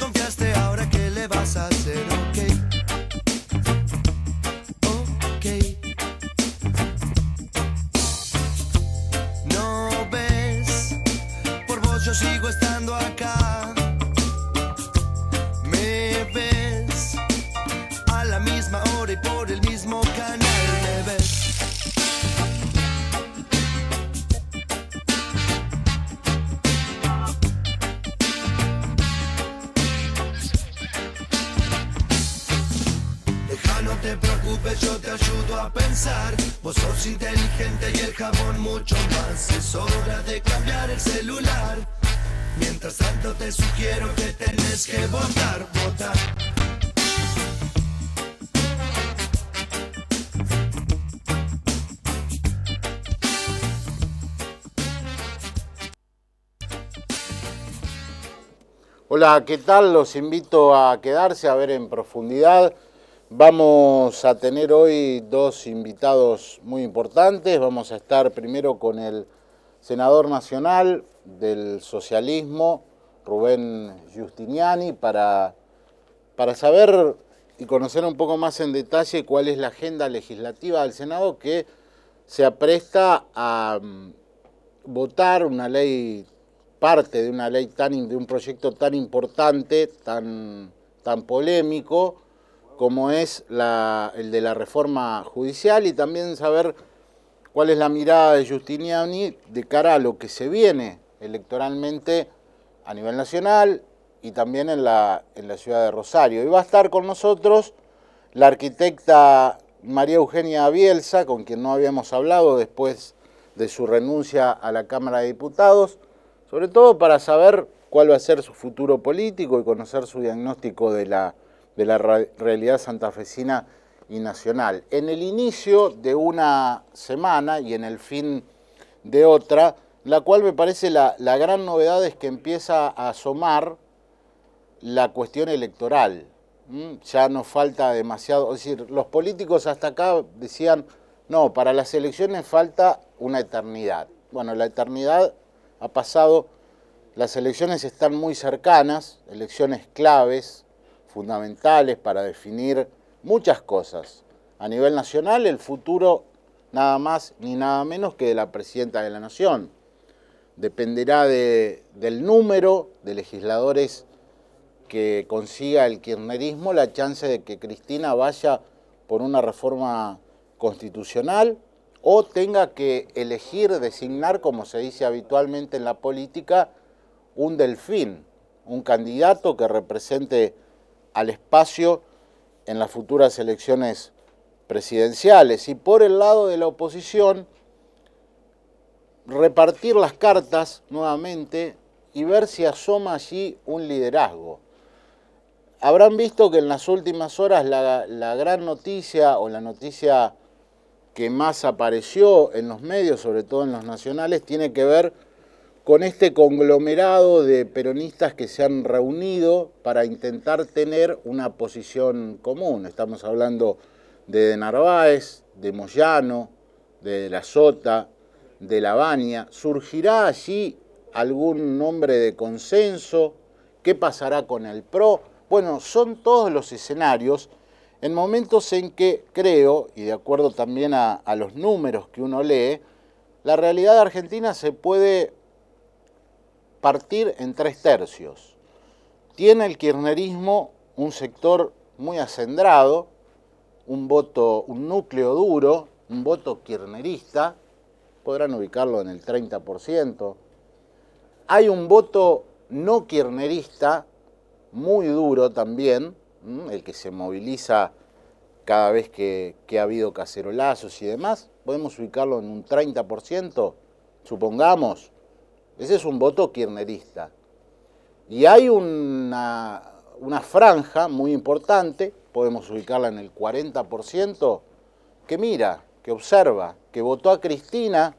confiaste, ahora qué le vas a hacer, ok. Ok. No ves, por vos yo sigo estando acá. Me ves a la misma hora y por el mismo canal, me ves. No te preocupes, yo te ayudo a pensar. Vos sos inteligente y el jabón mucho más. Es hora de cambiar el celular. Mientras tanto te sugiero que tenés que votar, votar. Hola, ¿qué tal? Los invito a quedarse a ver en profundidad. Vamos a tener hoy dos invitados muy importantes. Vamos a estar primero con el senador nacional del socialismo, Rubén Giustiniani, para saber y conocer un poco más en detalle cuál es la agenda legislativa del Senado que se apresta a votar una ley, parte de una ley de un proyecto tan importante, tan polémico, como es el de la reforma judicial, y también saber cuál es la mirada de Giustiniani de cara a lo que se viene electoralmente a nivel nacional y también en la ciudad de Rosario. Y va a estar con nosotros la arquitecta María Eugenia Bielsa, con quien no habíamos hablado después de su renuncia a la Cámara de Diputados, sobre todo para saber cuál va a ser su futuro político y conocer su diagnóstico de la realidad santafesina y nacional. En el inicio de una semana y en el fin de otra, la cual me parece la gran novedad es que empieza a asomar la cuestión electoral. Ya no falta demasiado, es decir, los políticos hasta acá decían, no, para las elecciones falta una eternidad. Bueno, la eternidad ha pasado, las elecciones están muy cercanas, elecciones claves, fundamentales para definir muchas cosas. A nivel nacional, el futuro nada más ni nada menos que de la presidenta de la Nación. Dependerá del número de legisladores que consiga el kirchnerismo la chance de que Cristina vaya por una reforma constitucional o tenga que elegir, designar, como se dice habitualmente en la política, un delfín, un candidato que represente al espacio en las futuras elecciones presidenciales. Y por el lado de la oposición, repartir las cartas nuevamente y ver si asoma allí un liderazgo. Habrán visto que en las últimas horas la gran noticia o la noticia que más apareció en los medios, sobre todo en los nacionales, tiene que ver con este conglomerado de peronistas que se han reunido para intentar tener una posición común. Estamos hablando de Narváez, de Moyano, de La Sota, de Lavagna. ¿Surgirá allí algún nombre de consenso? ¿Qué pasará con el PRO? Bueno, son todos los escenarios en momentos en que creo, y de acuerdo también a los números que uno lee, la realidad argentina se puede partir en 3/3. Tiene el kirchnerismo un sector muy acendrado, un núcleo duro, un voto kirchnerista, podrán ubicarlo en el 30%. Hay un voto no kirchnerista, muy duro también, el que se moviliza cada vez que ha habido cacerolazos y demás, podemos ubicarlo en un 30%, supongamos. Ese es un voto kirchnerista. Y hay una franja muy importante, podemos ubicarla en el 40%, que mira, que observa, que votó a Cristina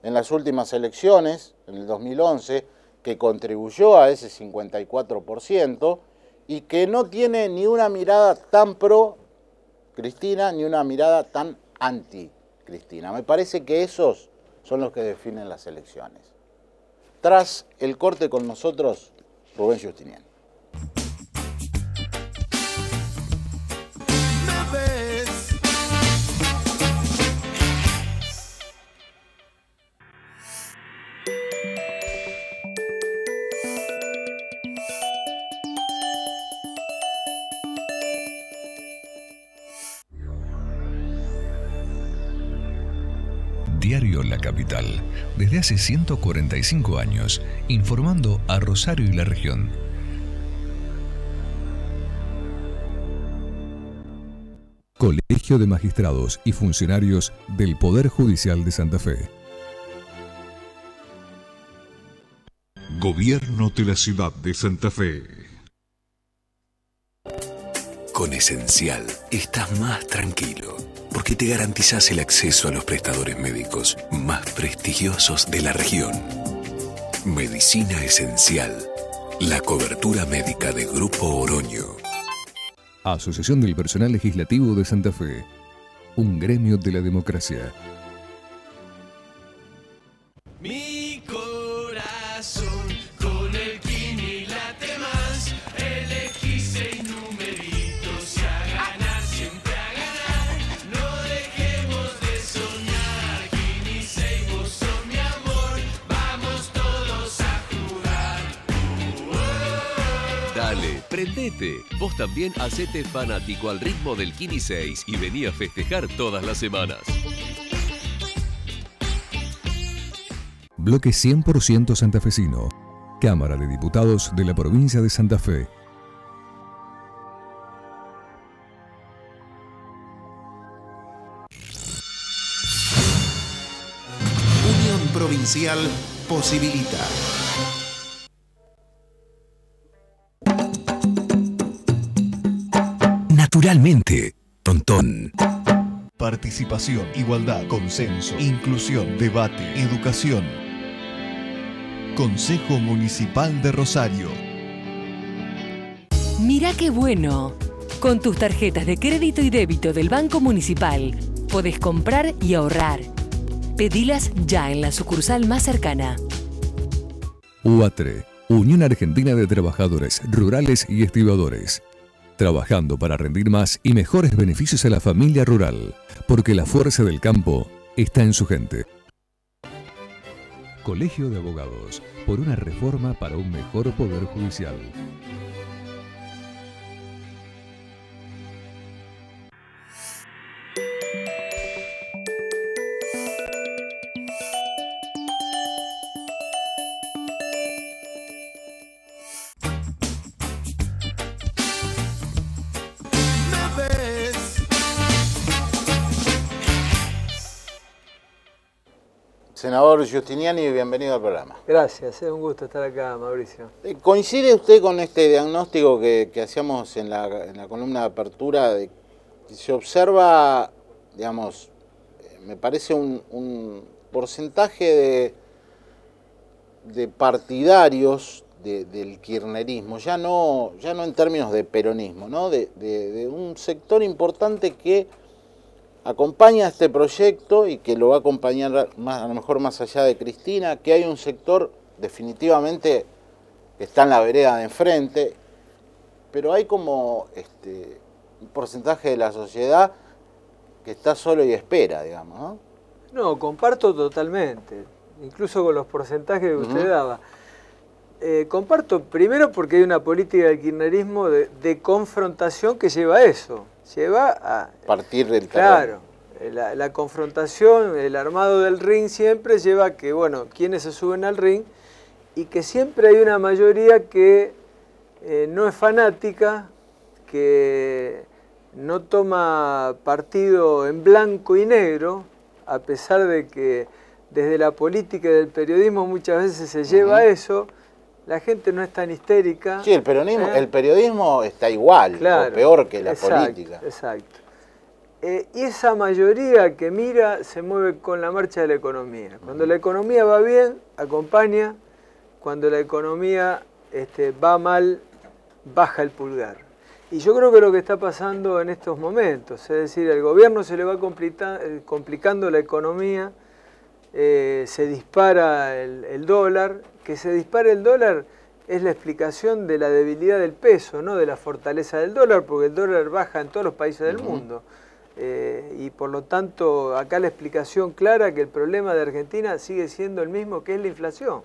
en las últimas elecciones, en el 2011, que contribuyó a ese 54%, y que no tiene ni una mirada tan pro Cristina ni una mirada tan anti Cristina. Me parece que esos son los que definen las elecciones. Tras el corte con nosotros, Rubén Giustiniani. Diario La Capital, desde hace 145 años, informando a Rosario y la región. Colegio de Magistrados y Funcionarios del Poder Judicial de Santa Fe. Gobierno de la Ciudad de Santa Fe. Con Esencial estás más tranquilo, porque te garantizás el acceso a los prestadores médicos más prestigiosos de la región. Medicina Esencial, la cobertura médica de Grupo Oroño. Asociación del Personal Legislativo de Santa Fe, un gremio de la democracia. Mi corazón con el Kini late más. Elegí 6 numeritos y a ganar, siempre a ganar. No dejemos de soñar. Kini 6, vos sos mi amor. Vamos todos a jugar. Dale, prendete. Vos también hacete fanático al ritmo del Kini 6 y vení a festejar todas las semanas. Bloque 100% santafesino. Cámara de Diputados de la Provincia de Santa Fe. Unión Provincial posibilita. Naturalmente, Tontón. Participación, igualdad, consenso, inclusión, debate, educación. Consejo Municipal de Rosario. Mirá qué bueno. Con tus tarjetas de crédito y débito del Banco Municipal podés comprar y ahorrar. Pedilas ya en la sucursal más cercana. UATRE, Unión Argentina de Trabajadores Rurales y Estibadores. Trabajando para rendir más y mejores beneficios a la familia rural, porque la fuerza del campo está en su gente. Colegio de Abogados, por una reforma para un mejor poder judicial. Senador Giustiniani, bienvenido al programa. Gracias, es un gusto estar acá, Mauricio. ¿Coincide usted con este diagnóstico que hacíamos en la columna de apertura, de que se observa, digamos, me parece un porcentaje de partidarios del kirchnerismo, ya no en términos de peronismo, ¿no? de un sector importante que acompaña este proyecto y que lo va a acompañar a lo mejor más allá de Cristina, que hay un sector definitivamente que está en la vereda de enfrente, pero hay como un porcentaje de la sociedad que está solo y espera, digamos, ¿no? No, comparto totalmente, incluso con los porcentajes que usted daba. Comparto primero porque hay una política del kirchnerismo de confrontación que lleva a eso. Lleva a partir del terreno. Claro, la confrontación, el armado del ring siempre lleva a que, bueno, quienes se suben al ring y que siempre hay una mayoría que no es fanática, que no toma partido en blanco y negro, a pesar de que desde la política y del periodismo muchas veces se lleva a eso. La gente no es tan histérica. Sí, el periodismo está igual, claro, o peor que la política. Exacto. Y esa mayoría que mira se mueve con la marcha de la economía. Cuando la economía va bien, acompaña. Cuando la economía va mal, baja el pulgar. Y yo creo que lo que está pasando en estos momentos, es decir, al gobierno se le va complicando la economía, se dispara el dólar. Que se dispare el dólar es la explicación de la debilidad del peso, no de la fortaleza del dólar, porque el dólar baja en todos los países del mundo. Y por lo tanto, acá la explicación clara que el problema de Argentina sigue siendo el mismo, que es la inflación.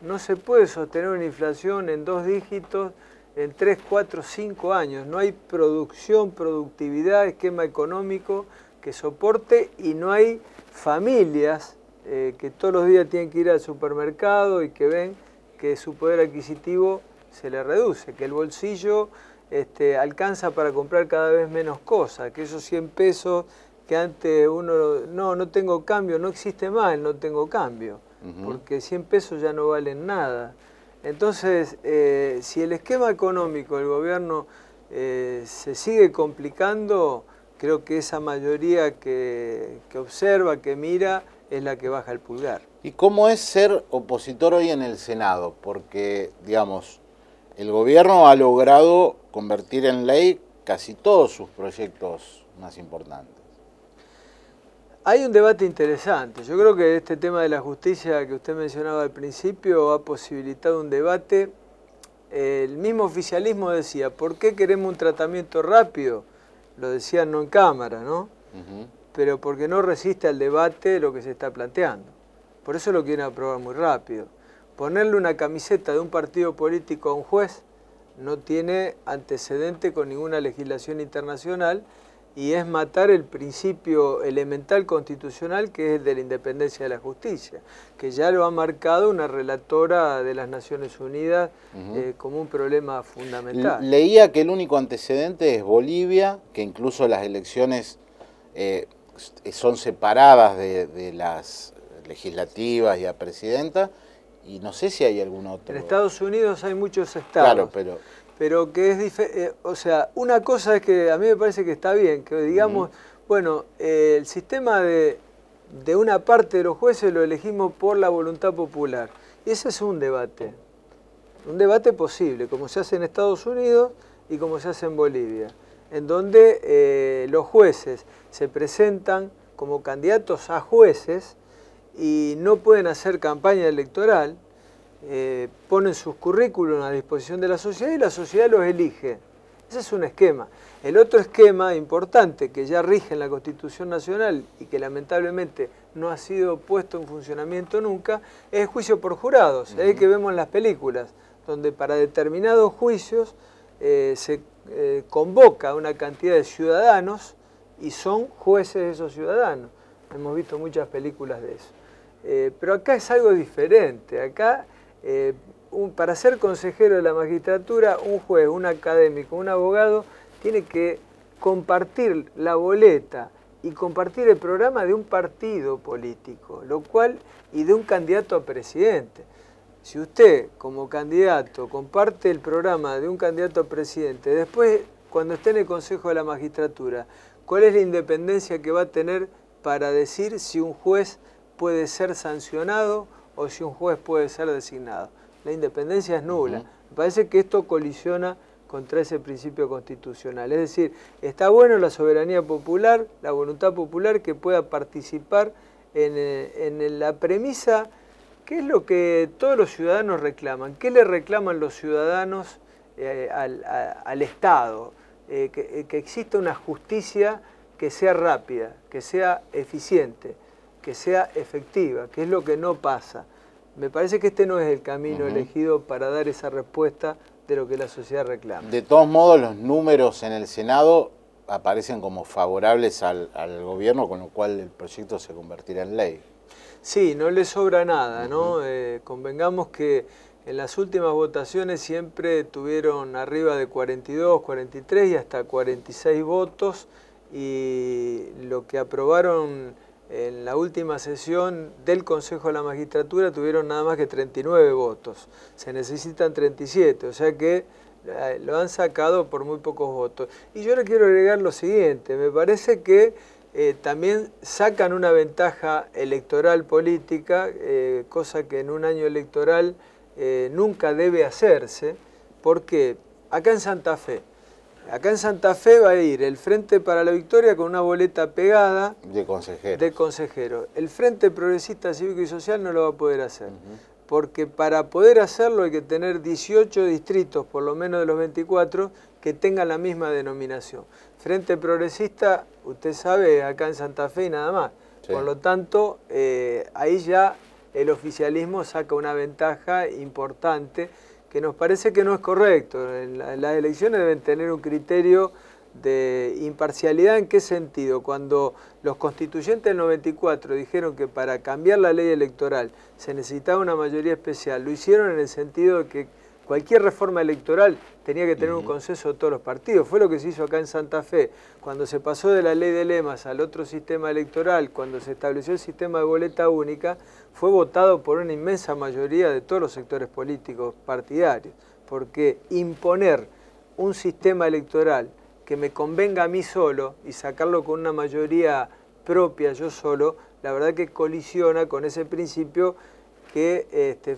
No se puede sostener una inflación en 2 dígitos en 3, 4, 5 años. No hay producción, productividad, esquema económico que soporte y no hay familias que todos los días tienen que ir al supermercado y que ven que su poder adquisitivo se le reduce, que el bolsillo alcanza para comprar cada vez menos cosas, que esos 100 pesos que antes uno, no tengo cambio, no existe más el no tengo cambio, porque 100 pesos ya no valen nada. Entonces, si el esquema económico del gobierno se sigue complicando, creo que esa mayoría que observa, que mira, es la que baja el pulgar. ¿Y cómo es ser opositor hoy en el Senado? Porque, digamos, el gobierno ha logrado convertir en ley casi todos sus proyectos más importantes. Hay un debate interesante. Yo creo que este tema de la justicia que usted mencionaba al principio ha posibilitado un debate. El mismo oficialismo decía, ¿por qué queremos un tratamiento rápido? Lo decían no en cámara, ¿no? Pero porque no resiste al debate lo que se está planteando. Por eso lo quieren aprobar muy rápido. Ponerle una camiseta de un partido político a un juez no tiene antecedente con ninguna legislación internacional y es matar el principio elemental constitucional que es el de la independencia de la justicia, que ya lo ha marcado una relatora de las Naciones Unidas como un problema fundamental. Leía que el único antecedente es Bolivia, que incluso las elecciones son separadas de las legislativas y a presidenta, y no sé si hay algún otro. En Estados Unidos hay muchos estados. Claro, pero que es diferente. O sea, una cosa es que a mí me parece que está bien, que digamos, bueno, el sistema de una parte de los jueces lo elegimos por la voluntad popular. Y ese es un debate posible, como se hace en Estados Unidos y como se hace en Bolivia, en donde los jueces se presentan como candidatos a jueces y no pueden hacer campaña electoral, ponen sus currículums a disposición de la sociedad y la sociedad los elige. Ese es un esquema. El otro esquema importante que ya rige en la Constitución Nacional y que lamentablemente no ha sido puesto en funcionamiento nunca, es el juicio por jurados, es el que vemos en las películas, donde para determinados juicios se convoca una cantidad de ciudadanos y son jueces esos ciudadanos. Hemos visto muchas películas de eso. Pero acá es algo diferente. Acá, para ser consejero de la magistratura, un juez, un académico, un abogado, tiene que compartir la boleta y compartir el programa de un partido político, y de un candidato a presidente. Si usted, como candidato, comparte el programa de un candidato a presidente, después, cuando esté en el Consejo de la Magistratura, ¿cuál es la independencia que va a tener para decir si un juez puede ser sancionado o si un juez puede ser designado? La independencia es nula. Me parece que esto colisiona contra ese principio constitucional. Es decir, está bueno la soberanía popular, la voluntad popular que pueda participar en la premisa, ¿qué es lo que todos los ciudadanos reclaman? ¿Qué le reclaman los ciudadanos al Estado? Que exista una justicia que sea rápida, que sea eficiente, que sea efectiva, que es lo que no pasa. Me parece que este no es el camino elegido para dar esa respuesta de lo que la sociedad reclama. De todos modos, los números en el Senado aparecen como favorables al gobierno, con lo cual el proyecto se convertirá en ley. Sí, no le sobra nada, ¿no? Convengamos que en las últimas votaciones siempre tuvieron arriba de 42, 43 y hasta 46 votos, y lo que aprobaron en la última sesión del Consejo de la Magistratura tuvieron nada más que 39 votos. Se necesitan 37, o sea que lo han sacado por muy pocos votos. Y yo le quiero agregar lo siguiente, me parece que también sacan una ventaja electoral política, cosa que en un año electoral nunca debe hacerse, porque acá en Santa Fe va a ir el Frente para la Victoria con una boleta pegada de consejero. El Frente Progresista Cívico y Social no lo va a poder hacer, porque para poder hacerlo hay que tener 18 distritos, por lo menos de los 24, que tengan la misma denominación. Frente Progresista, usted sabe, acá en Santa Fe y nada más. Sí. Por lo tanto, ahí ya el oficialismo saca una ventaja importante que nos parece que no es correcto. Las elecciones deben tener un criterio de imparcialidad. ¿En qué sentido? Cuando los constituyentes del 94 dijeron que para cambiar la ley electoral se necesitaba una mayoría especial, lo hicieron en el sentido de que cualquier reforma electoral tenía que tener un consenso de todos los partidos. Fue lo que se hizo acá en Santa Fe. Cuando se pasó de la ley de lemas al otro sistema electoral, cuando se estableció el sistema de boleta única, fue votado por una inmensa mayoría de todos los sectores políticos partidarios. Porque imponer un sistema electoral que me convenga a mí solo y sacarlo con una mayoría propia yo solo, la verdad que colisiona con ese principio que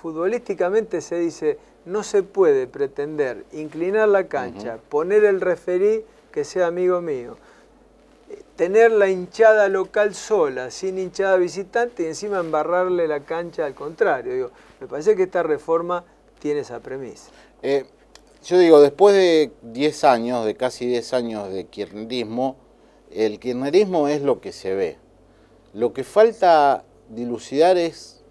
futbolísticamente se dice: no se puede pretender inclinar la cancha, poner el referí que sea amigo mío, tener la hinchada local sola, sin hinchada visitante, y encima embarrarle la cancha al contrario. Digo, me parece que esta reforma tiene esa premisa. Yo digo, después de 10 años, de casi 10 años de kirchnerismo, el kirchnerismo es lo que se ve. Lo que falta dilucidar es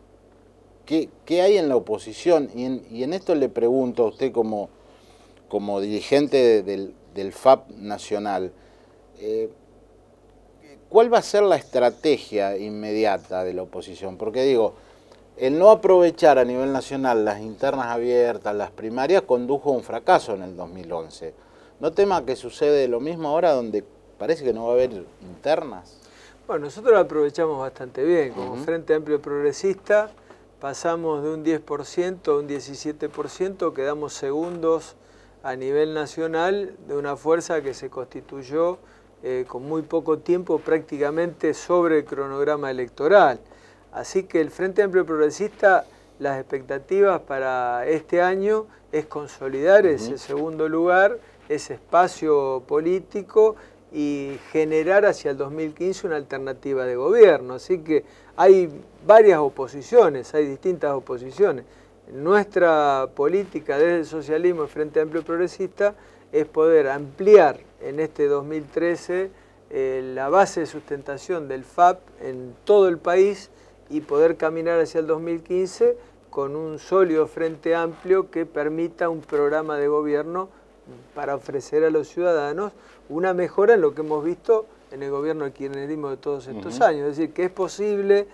qué hay en la oposición. Y en esto le pregunto a usted como dirigente del FAP nacional, ¿cuál va a ser la estrategia inmediata de la oposición? Porque digo, el no aprovechar a nivel nacional las internas abiertas, las primarias, condujo a un fracaso en el 2011. ¿No tema que sucede lo mismo ahora, donde parece que no va a haber internas? Bueno, nosotros lo aprovechamos bastante bien. Como Frente Amplio Progresista pasamos de un 10% a un 17%, quedamos segundos a nivel nacional de una fuerza que se constituyó con muy poco tiempo, prácticamente sobre el cronograma electoral. Así que el Frente Amplio Progresista, las expectativas para este año es consolidar ese segundo lugar, ese espacio político, y generar hacia el 2015 una alternativa de gobierno. Así que hay varias oposiciones, hay distintas oposiciones. Nuestra política desde el socialismo, el Frente Amplio Progresista, es poder ampliar en este 2013 la base de sustentación del FAP en todo el país, y poder caminar hacia el 2015 con un sólido frente amplio que permita un programa de gobierno para ofrecer a los ciudadanos una mejora en lo que hemos visto en el gobierno del kirchnerismo de todos estos años. Es decir, que es posible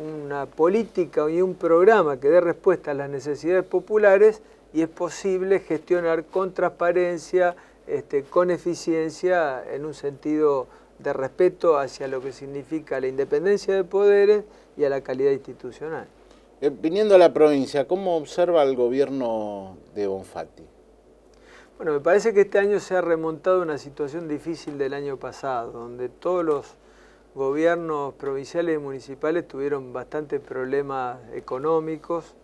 una política y un programa que dé respuesta a las necesidades populares, y es posible gestionar con transparencia, con eficiencia, en un sentido de respeto hacia lo que significa la independencia de poderes y a la calidad institucional. Viniendo a la provincia, ¿cómo observa el gobierno de Bonfatti? Bueno, me parece que este año se ha remontado una situación difícil del año pasado, donde todos los gobiernos provinciales y municipales tuvieron bastantes problemas económicos,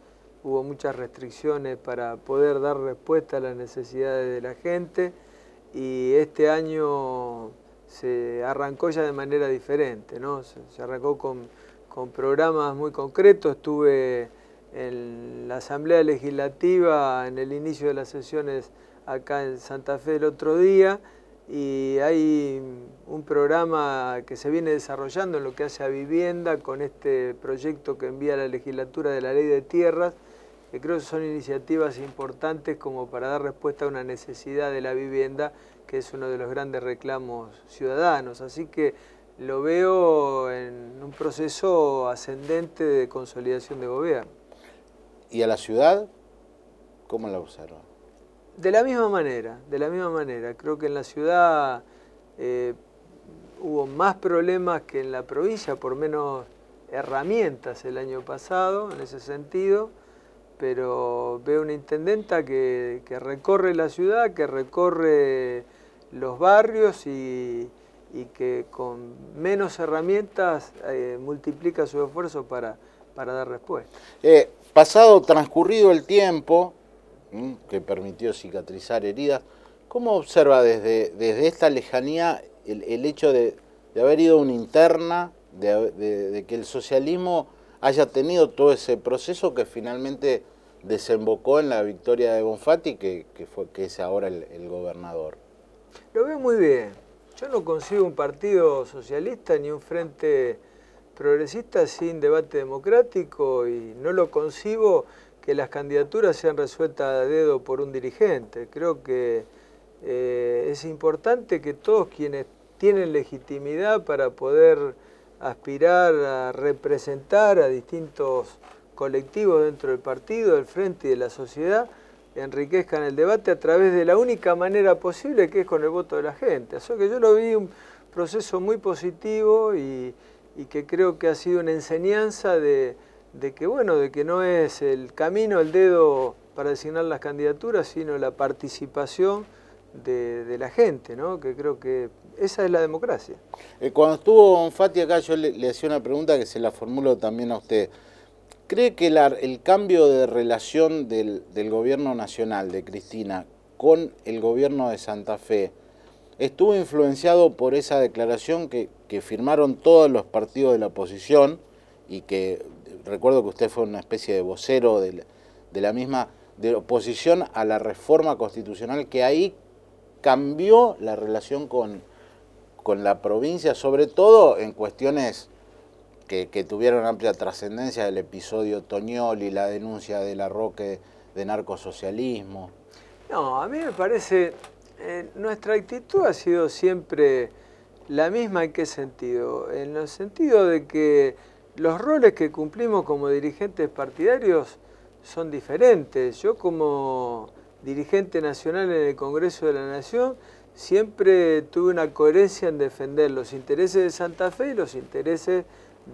hubo muchas restricciones para poder dar respuesta a las necesidades de la gente, y este año se arrancó ya de manera diferente, ¿no? Se arrancó con programas muy concretos. Estuve en la Asamblea Legislativa en el inicio de las sesiones acá en Santa Fe el otro día, y hay un programa que se viene desarrollando en lo que hace a vivienda, con este proyecto que envía la legislatura de la Ley de Tierras, que creo que son iniciativas importantes como para dar respuesta a una necesidad de la vivienda, que es uno de los grandes reclamos ciudadanos. Así que lo veo en un proceso ascendente de consolidación de gobierno. ¿Y a la ciudad cómo la observa? De la misma manera, de la misma manera. Creo que en la ciudad hubo más problemas que en la provincia, por menos herramientas el año pasado en ese sentido, pero veo una intendenta que recorre la ciudad, que recorre los barrios y que con menos herramientas multiplica su esfuerzo para dar respuesta. Transcurrido el tiempo, que permitió cicatrizar heridas, ¿cómo observa desde esta lejanía el hecho de haber ido a una interna, de que el socialismo haya tenido todo ese proceso que finalmente desembocó en la victoria de Bonfatti, que es ahora el gobernador? Lo veo muy bien. Yo no consigo un partido socialista ni un frente progresista sin debate democrático, y no lo concibo que las candidaturas sean resueltas a dedo por un dirigente. Creo que es importante que todos quienes tienen legitimidad para poder aspirar a representar a distintos colectivos dentro del partido, del frente y de la sociedad, enriquezcan el debate a través de la única manera posible, que es con el voto de la gente. Así que yo lo vi un proceso muy positivo y que creo que ha sido una enseñanza de que no es el camino, el dedo para designar las candidaturas, sino la participación de la gente, ¿no? Que creo que esa es la democracia. Cuando estuvo Fati acá, yo le hacía una pregunta que se la formulo también a usted. ¿Cree que el cambio de relación del gobierno nacional de Cristina con el gobierno de Santa Fe estuvo influenciado por esa declaración que firmaron todos los partidos de la oposición y que recuerdo que usted fue una especie de vocero de la misma, de oposición a la reforma constitucional, que ahí cambió la relación con la provincia, sobre todo en cuestiones que tuvieron amplia trascendencia, el episodio Toñoli, la denuncia de Larroque de narcosocialismo? No, a mí me parece, nuestra actitud ha sido siempre la misma. ¿En qué sentido? En el sentido de que los roles que cumplimos como dirigentes partidarios son diferentes. Yo como dirigente nacional en el Congreso de la Nación siempre tuve una coherencia en defender los intereses de Santa Fe y los intereses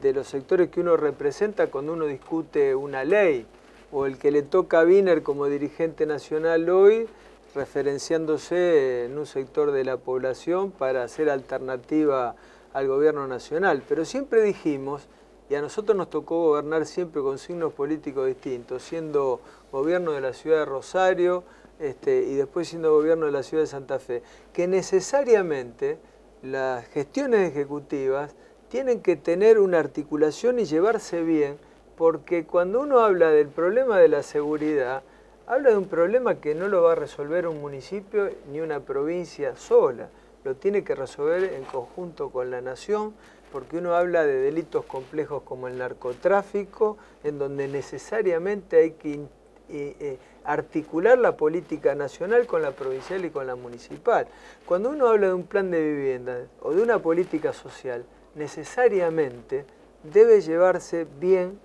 de los sectores que uno representa cuando uno discute una ley, o el que le toca a Wiener como dirigente nacional hoy, referenciándose en un sector de la población para hacer alternativa al gobierno nacional. Pero siempre dijimos, y a nosotros nos tocó gobernar siempre con signos políticos distintos, siendo gobierno de la ciudad de Rosario y después siendo gobierno de la ciudad de Santa Fe, que necesariamente las gestiones ejecutivas tienen que tener una articulación y llevarse bien, porque cuando uno habla del problema de la seguridad, habla de un problema que no lo va a resolver un municipio ni una provincia sola, lo tiene que resolver en conjunto con la nación, porque uno habla de delitos complejos como el narcotráfico, en donde necesariamente hay que articular la política nacional con la provincial y con la municipal. Cuando uno habla de un plan de vivienda o de una política social, necesariamente debe llevarse bien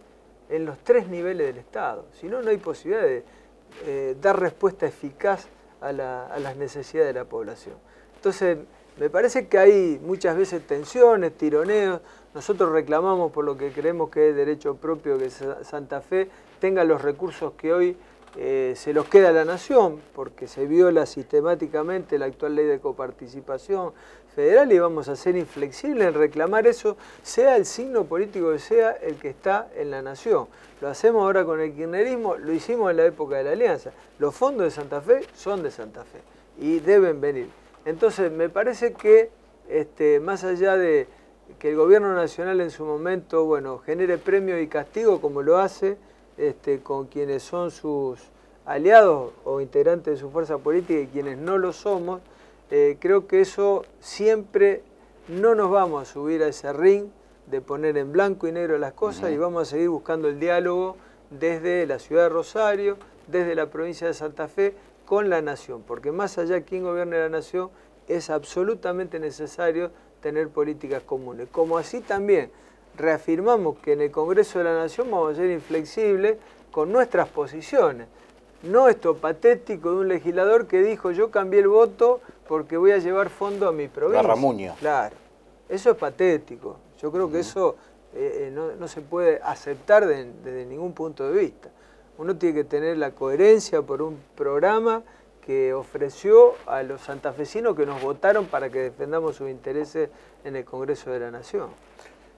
en los tres niveles del Estado. Si no, no hay posibilidad de dar respuesta eficaz a las necesidades de la población. Entonces, me parece que hay muchas veces tensiones, tironeos. Nosotros reclamamos por lo que creemos que es derecho propio que Santa Fe tenga los recursos que hoy se los queda a la nación, porque se viola sistemáticamente la actual ley de coparticipación federal, y vamos a ser inflexibles en reclamar eso, sea el signo político que sea el que está en la nación. Lo hacemos ahora con el kirchnerismo, lo hicimos en la época de la Alianza. Los fondos de Santa Fe son de Santa Fe y deben venir. Entonces, me parece que más allá de que el gobierno nacional en su momento, bueno, genere premio y castigo como lo hace con quienes son sus aliados o integrantes de su fuerza política y quienes no lo somos, creo que eso siempre no nos vamos a subir a ese ring de poner en blanco y negro las cosas, y vamos a seguir buscando el diálogo desde la ciudad de Rosario, desde la provincia de Santa Fe, con la nación, porque más allá de quién gobierne la nación, es absolutamente necesario tener políticas comunes. Como así también reafirmamos que en el Congreso de la Nación vamos a ser inflexibles con nuestras posiciones. No esto patético de un legislador que dijo yo cambié el voto porque voy a llevar fondo a mi provincia. Garramuño. Claro, eso es patético. Yo creo que eso no se puede aceptar desde ningún punto de vista. Uno tiene que tener la coherencia por un programa que ofreció a los santafesinos que nos votaron para que defendamos sus intereses en el Congreso de la Nación.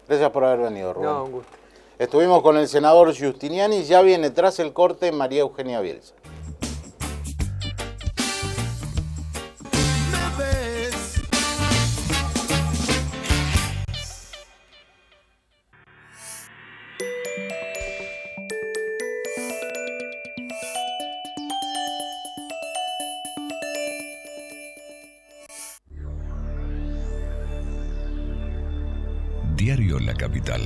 Gracias por haber venido, Rubén. No, un gusto. Estuvimos con el senador Giustiniani, ya viene tras el corte María Eugenia Bielsa. Diario La Capital,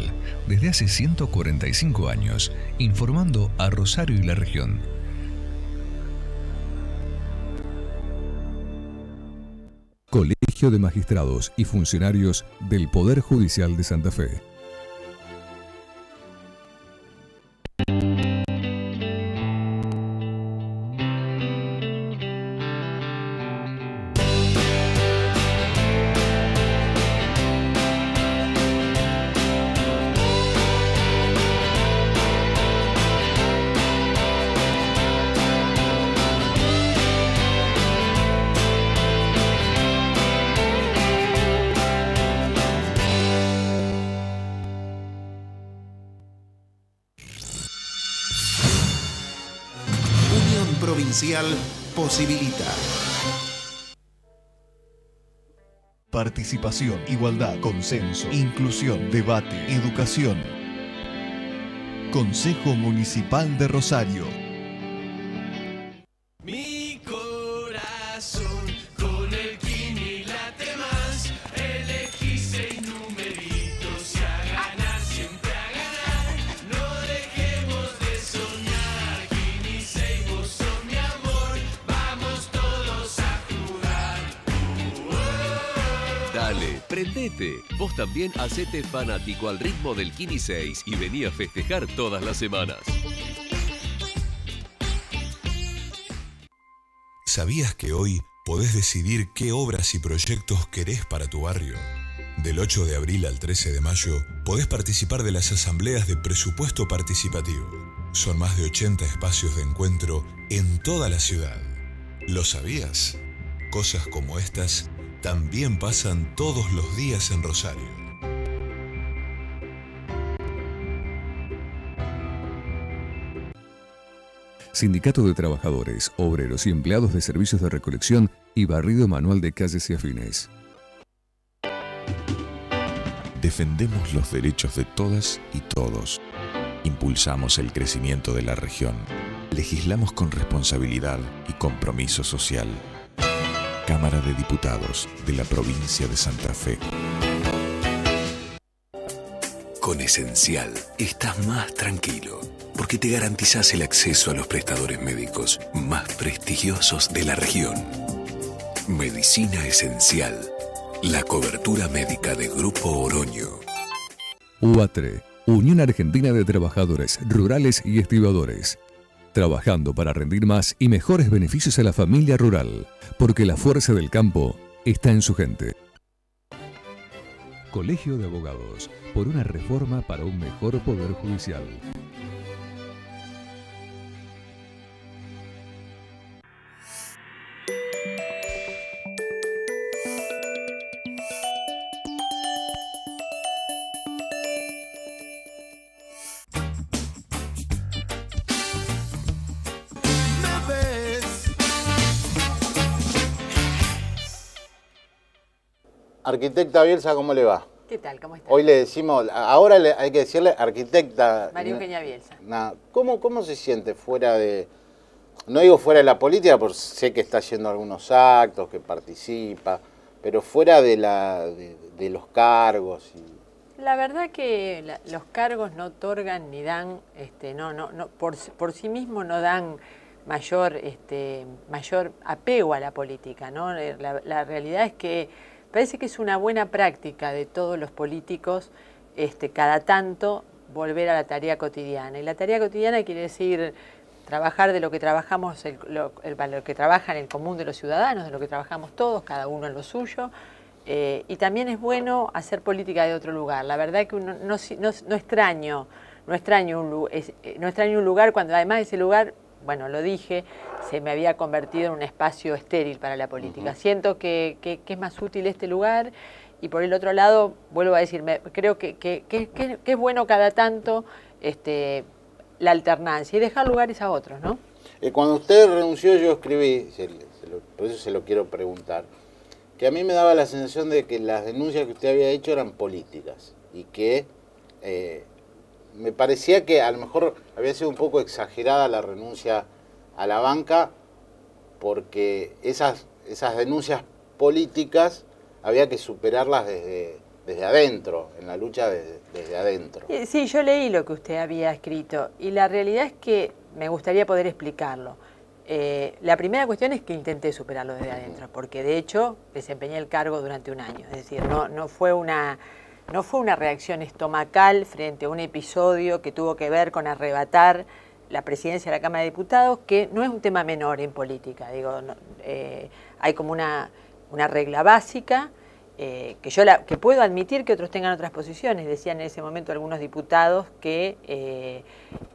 desde hace 145 años, informando a Rosario y la región. Colegio de Magistrados y Funcionarios del Poder Judicial de Santa Fe. Posibilita. Participación, igualdad, consenso, inclusión, debate, educación. Consejo Municipal de Rosario. Mi corazón con el Kini late más. Elegí 6 numeritos y a ganar, siempre a ganar. No dejemos de soñar. Kini 6, vos sos mi amor. Vamos todos a jugar. Dale, prendete. Vos también hacete fanático al ritmo del Kini 6 y vení a festejar todas las semanas. ¿Sabías que hoy podés decidir qué obras y proyectos querés para tu barrio? Del 8 de abril al 13 de mayo podés participar de las asambleas de presupuesto participativo. Son más de 80 espacios de encuentro en toda la ciudad. ¿Lo sabías? Cosas como estas también pasan todos los días en Rosario. Sindicato de Trabajadores, Obreros y Empleados de Servicios de Recolección y Barrido Manual de Calles y Afines. Defendemos los derechos de todas y todos. Impulsamos el crecimiento de la región. Legislamos con responsabilidad y compromiso social. Cámara de Diputados de la Provincia de Santa Fe. Con Esencial estás más tranquilo, porque te garantizás el acceso a los prestadores médicos más prestigiosos de la región. Medicina Esencial, la cobertura médica de Grupo Oroño. UATRE, Unión Argentina de Trabajadores Rurales y Estibadores. Trabajando para rendir más y mejores beneficios a la familia rural, porque la fuerza del campo está en su gente. Colegio de Abogados, por una reforma para un mejor poder judicial. Arquitecta Bielsa, ¿cómo le va? ¿Qué tal? ¿Cómo está? Hoy le decimos, ahora hay que decirle arquitecta. María Eugenia Bielsa. ¿Cómo se siente fuera de, no digo fuera de la política, porque sé que está haciendo algunos actos, que participa, pero fuera de los cargos? La verdad que los cargos no otorgan ni dan, por sí mismos no dan mayor apego a la política, ¿no? La realidad es que parece que es una buena práctica de todos los políticos cada tanto volver a la tarea cotidiana. Y la tarea cotidiana quiere decir trabajar de lo que trabajamos, lo que trabaja en el común de los ciudadanos, de lo que trabajamos todos, cada uno en lo suyo. Y también es bueno hacer política de otro lugar. La verdad es que uno no extraño un lugar cuando además ese lugar, bueno, lo dije, se me había convertido en un espacio estéril para la política. Siento que es más útil este lugar y por el otro lado, vuelvo a decir, creo que es bueno cada tanto la alternancia y dejar lugares a otros, ¿no? Cuando usted renunció yo escribí, por eso se lo quiero preguntar, que a mí me daba la sensación de que las denuncias que usted había hecho eran políticas y que me parecía que a lo mejor había sido un poco exagerada la renuncia a la banca porque esas denuncias políticas había que superarlas desde adentro, en la lucha desde adentro. Sí, yo leí lo que usted había escrito y la realidad es que me gustaría poder explicarlo. La primera cuestión es que intenté superarlo desde adentro, porque de hecho desempeñé el cargo durante un año. Es decir, no fue una reacción estomacal frente a un episodio que tuvo que ver con arrebatar la presidencia de la Cámara de Diputados, que no es un tema menor en política. Digo, hay como una regla básica que puedo admitir que otros tengan otras posiciones. Decían en ese momento algunos diputados que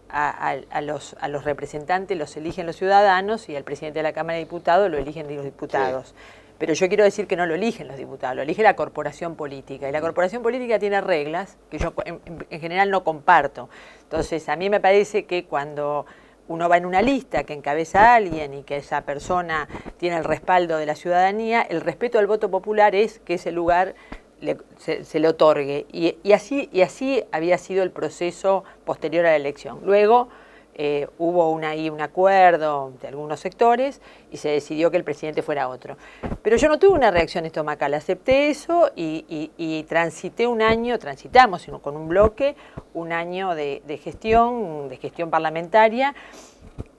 a los representantes los eligen los ciudadanos y al presidente de la Cámara de Diputados lo eligen los diputados. Sí. Pero yo quiero decir que no lo eligen los diputados, lo elige la corporación política. Y la corporación política tiene reglas que yo en general no comparto. Entonces, a mí me parece que cuando uno va en una lista que encabeza a alguien y que esa persona tiene el respaldo de la ciudadanía, el respeto al voto popular es que ese lugar se le otorgue. Y así había sido el proceso posterior a la elección. Luego hubo un acuerdo de algunos sectores y se decidió que el presidente fuera otro. Pero yo no tuve una reacción estomacal, acepté eso y transitamos con un bloque, un año de gestión parlamentaria,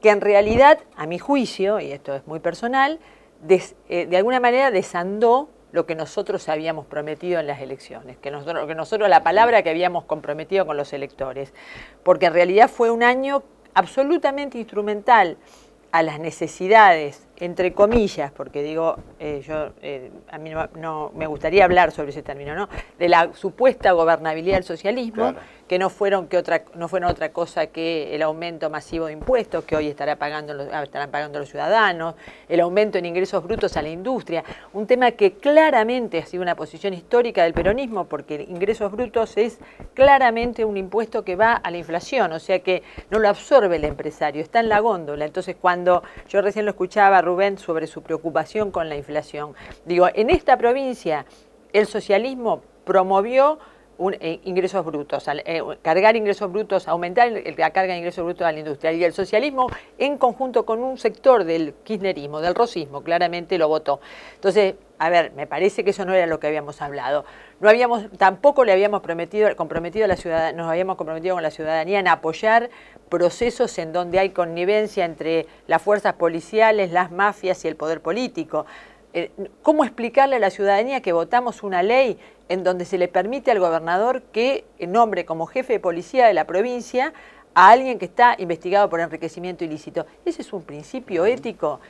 que en realidad, a mi juicio, y esto es muy personal, de alguna manera desandó lo que nosotros habíamos prometido en las elecciones, la palabra que habíamos comprometido con los electores, porque en realidad fue un año absolutamente instrumental a las necesidades, entre comillas, porque digo, a mí no me gustaría hablar sobre ese término, ¿no?, de la supuesta gobernabilidad del socialismo, claro, que no fueron otra cosa que el aumento masivo de impuestos que hoy estarán pagando los ciudadanos, el aumento en ingresos brutos a la industria, un tema que claramente ha sido una posición histórica del peronismo, porque ingresos brutos es claramente un impuesto que va a la inflación, o sea que no lo absorbe el empresario, está en la góndola. Entonces, cuando yo recién lo escuchaba a Rubén sobre su preocupación con la inflación, digo, en esta provincia el socialismo promovió ingresos brutos, cargar ingresos brutos, aumentar la carga de ingresos brutos a la industria, y el socialismo en conjunto con un sector del kirchnerismo, del rosismo, claramente lo votó. Entonces, a ver, me parece que eso no era lo que habíamos hablado. Tampoco le habíamos comprometido nos habíamos comprometido con la ciudadanía en apoyar procesos en donde hay connivencia entre las fuerzas policiales, las mafias y el poder político. ¿Cómo explicarle a la ciudadanía que votamos una ley en donde se le permite al gobernador que nombre como jefe de policía de la provincia a alguien que está investigado por enriquecimiento ilícito? Ese es un principio ético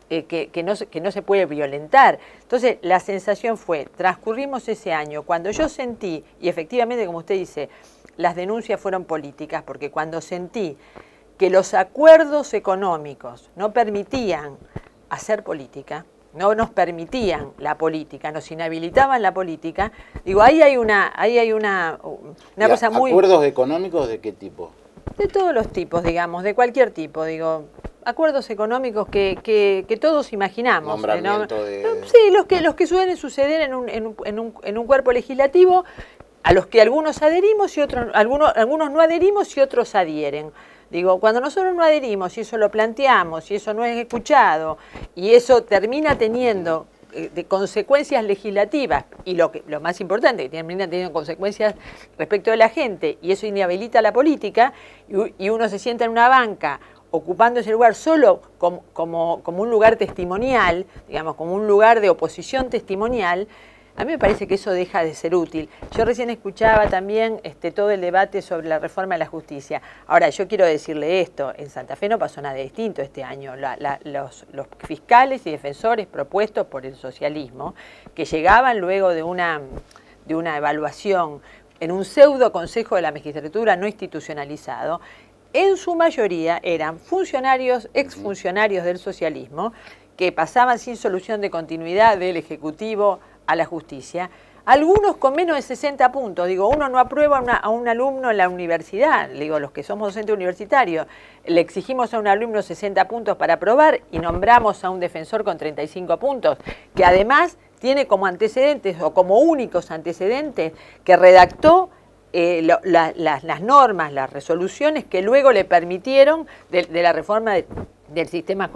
que no se puede violentar. Entonces, la sensación fue, transcurrimos ese año, cuando yo sentí, y efectivamente, como usted dice, las denuncias fueron políticas, porque cuando sentí que los acuerdos económicos no permitían hacer política, no nos permitían la política, nos inhabilitaban la política, digo, ahí hay una cosa muy... ¿Acuerdos económicos de qué tipo? De todos los tipos, digamos, de cualquier tipo, digo, acuerdos económicos que todos imaginamos. Nombramiento de... Sí, los que suelen suceder en un cuerpo legislativo, a los que algunos adherimos y algunos no adherimos y otros adhieren. Digo, cuando nosotros no adherimos y eso lo planteamos y eso no es escuchado y eso termina teniendo de consecuencias legislativas y lo más importante, que termina teniendo consecuencias respecto de la gente y eso inhabilita la política y uno se sienta en una banca ocupando ese lugar solo como un lugar testimonial, digamos, como un lugar de oposición testimonial, a mí me parece que eso deja de ser útil. Yo recién escuchaba también todo el debate sobre la reforma de la justicia. Ahora, yo quiero decirle esto, en Santa Fe no pasó nada distinto este año. Los fiscales y defensores propuestos por el socialismo, que llegaban luego de una evaluación en un pseudo consejo de la magistratura no institucionalizado, en su mayoría eran funcionarios, exfuncionarios del socialismo, que pasaban sin solución de continuidad del Ejecutivo a la justicia, algunos con menos de 60 puntos. Digo, uno no aprueba a un alumno en la universidad, digo, los que somos docentes universitarios, le exigimos a un alumno 60 puntos para aprobar y nombramos a un defensor con 35 puntos, que además tiene como antecedentes o como únicos antecedentes que redactó las normas, las resoluciones que luego le permitieron de la reforma del sistema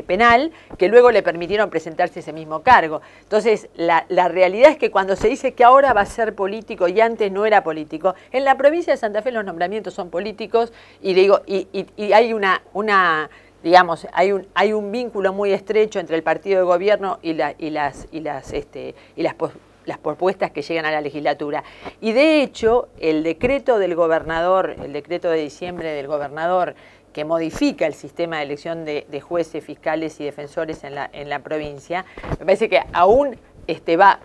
penal, que luego le permitieron presentarse ese mismo cargo. Entonces, la realidad es que cuando se dice que ahora va a ser político y antes no era político, en la provincia de Santa Fe los nombramientos son políticos y hay una digamos, hay un vínculo muy estrecho entre el partido de gobierno y las propuestas que llegan a la legislatura. Y de hecho, el decreto del gobernador, el decreto de diciembre del gobernador, que modifica el sistema de elección de jueces, fiscales y defensores en la provincia, me parece que aún va,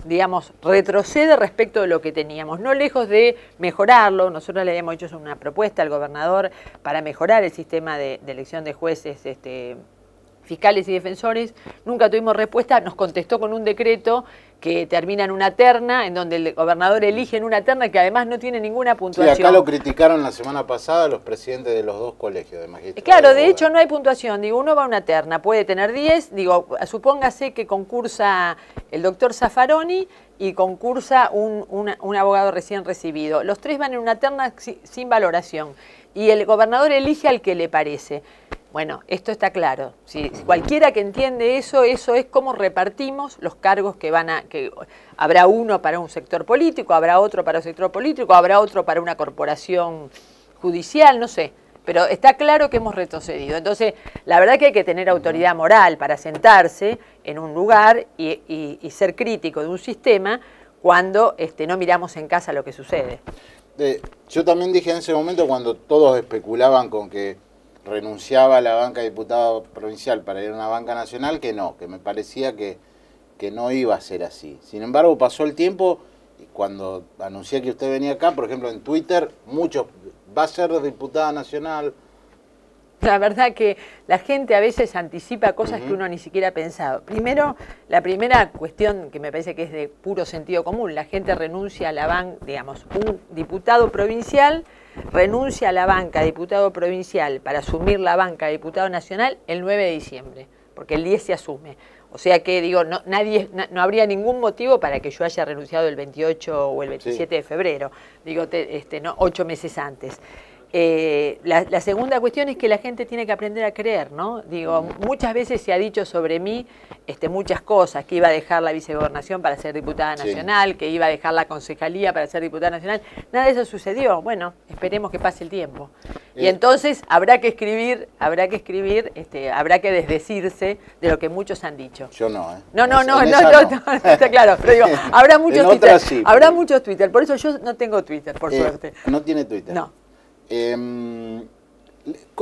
digamos, retrocede respecto de lo que teníamos, no lejos de mejorarlo. Nosotros le habíamos hecho una propuesta al gobernador para mejorar el sistema de elección de jueces, fiscales y defensores. Nunca tuvimos respuesta, nos contestó con un decreto que termina en una terna, en donde el gobernador elige en una terna que además no tiene ninguna puntuación. Sí, acá lo criticaron la semana pasada los presidentes de los dos colegios de magistrados. Claro, de hecho no hay puntuación, digo, uno va a una terna, puede tener 10, digo, supóngase que concursa el doctor Zaffaroni y concursa un abogado recién recibido. Los tres van en una terna sin valoración y el gobernador elige al que le parece. Bueno, esto está claro. Si cualquiera que entiende eso es cómo repartimos los cargos que habrá uno para un sector político, habrá otro para un sector político, habrá otro para una corporación judicial, no sé. Pero está claro que hemos retrocedido. Entonces, la verdad que hay que tener autoridad moral para sentarse en un lugar y ser crítico de un sistema cuando no miramos en casa lo que sucede. Yo también dije en ese momento, cuando todos especulaban con que renunciaba a la banca de diputado provincial para ir a una banca nacional, que no, que me parecía que no iba a ser así. Sin embargo, pasó el tiempo y cuando anuncié que usted venía acá, por ejemplo en Twitter, muchos, va a ser diputada nacional. La verdad que la gente a veces anticipa cosas que uno ni siquiera ha pensado. Primero, la primera cuestión que me parece que es de puro sentido común, la gente renuncia a la banca, digamos, un diputado provincial renuncia a la banca de diputado provincial para asumir la banca de diputado nacional el 9 de diciembre, porque el 10 se asume. O sea que, digo, no habría ningún motivo para que yo haya renunciado el 28 o el 27 de febrero, digo, 8 meses antes. La segunda cuestión es que la gente tiene que aprender a creer, ¿no? Digo, muchas veces se ha dicho sobre mí muchas cosas, que iba a dejar la vicegobernación para ser diputada nacional, que iba a dejar la concejalía para ser diputada nacional. Nada de eso sucedió. Bueno, esperemos que pase el tiempo. Y entonces habrá que escribir, habrá que desdecirse de lo que muchos han dicho. Yo no, ¿eh? No, está claro. Pero digo, habrá muchos Twitter. Sí, habrá muchos Twitter. Por eso yo no tengo Twitter, por suerte. ¿No tiene Twitter? No.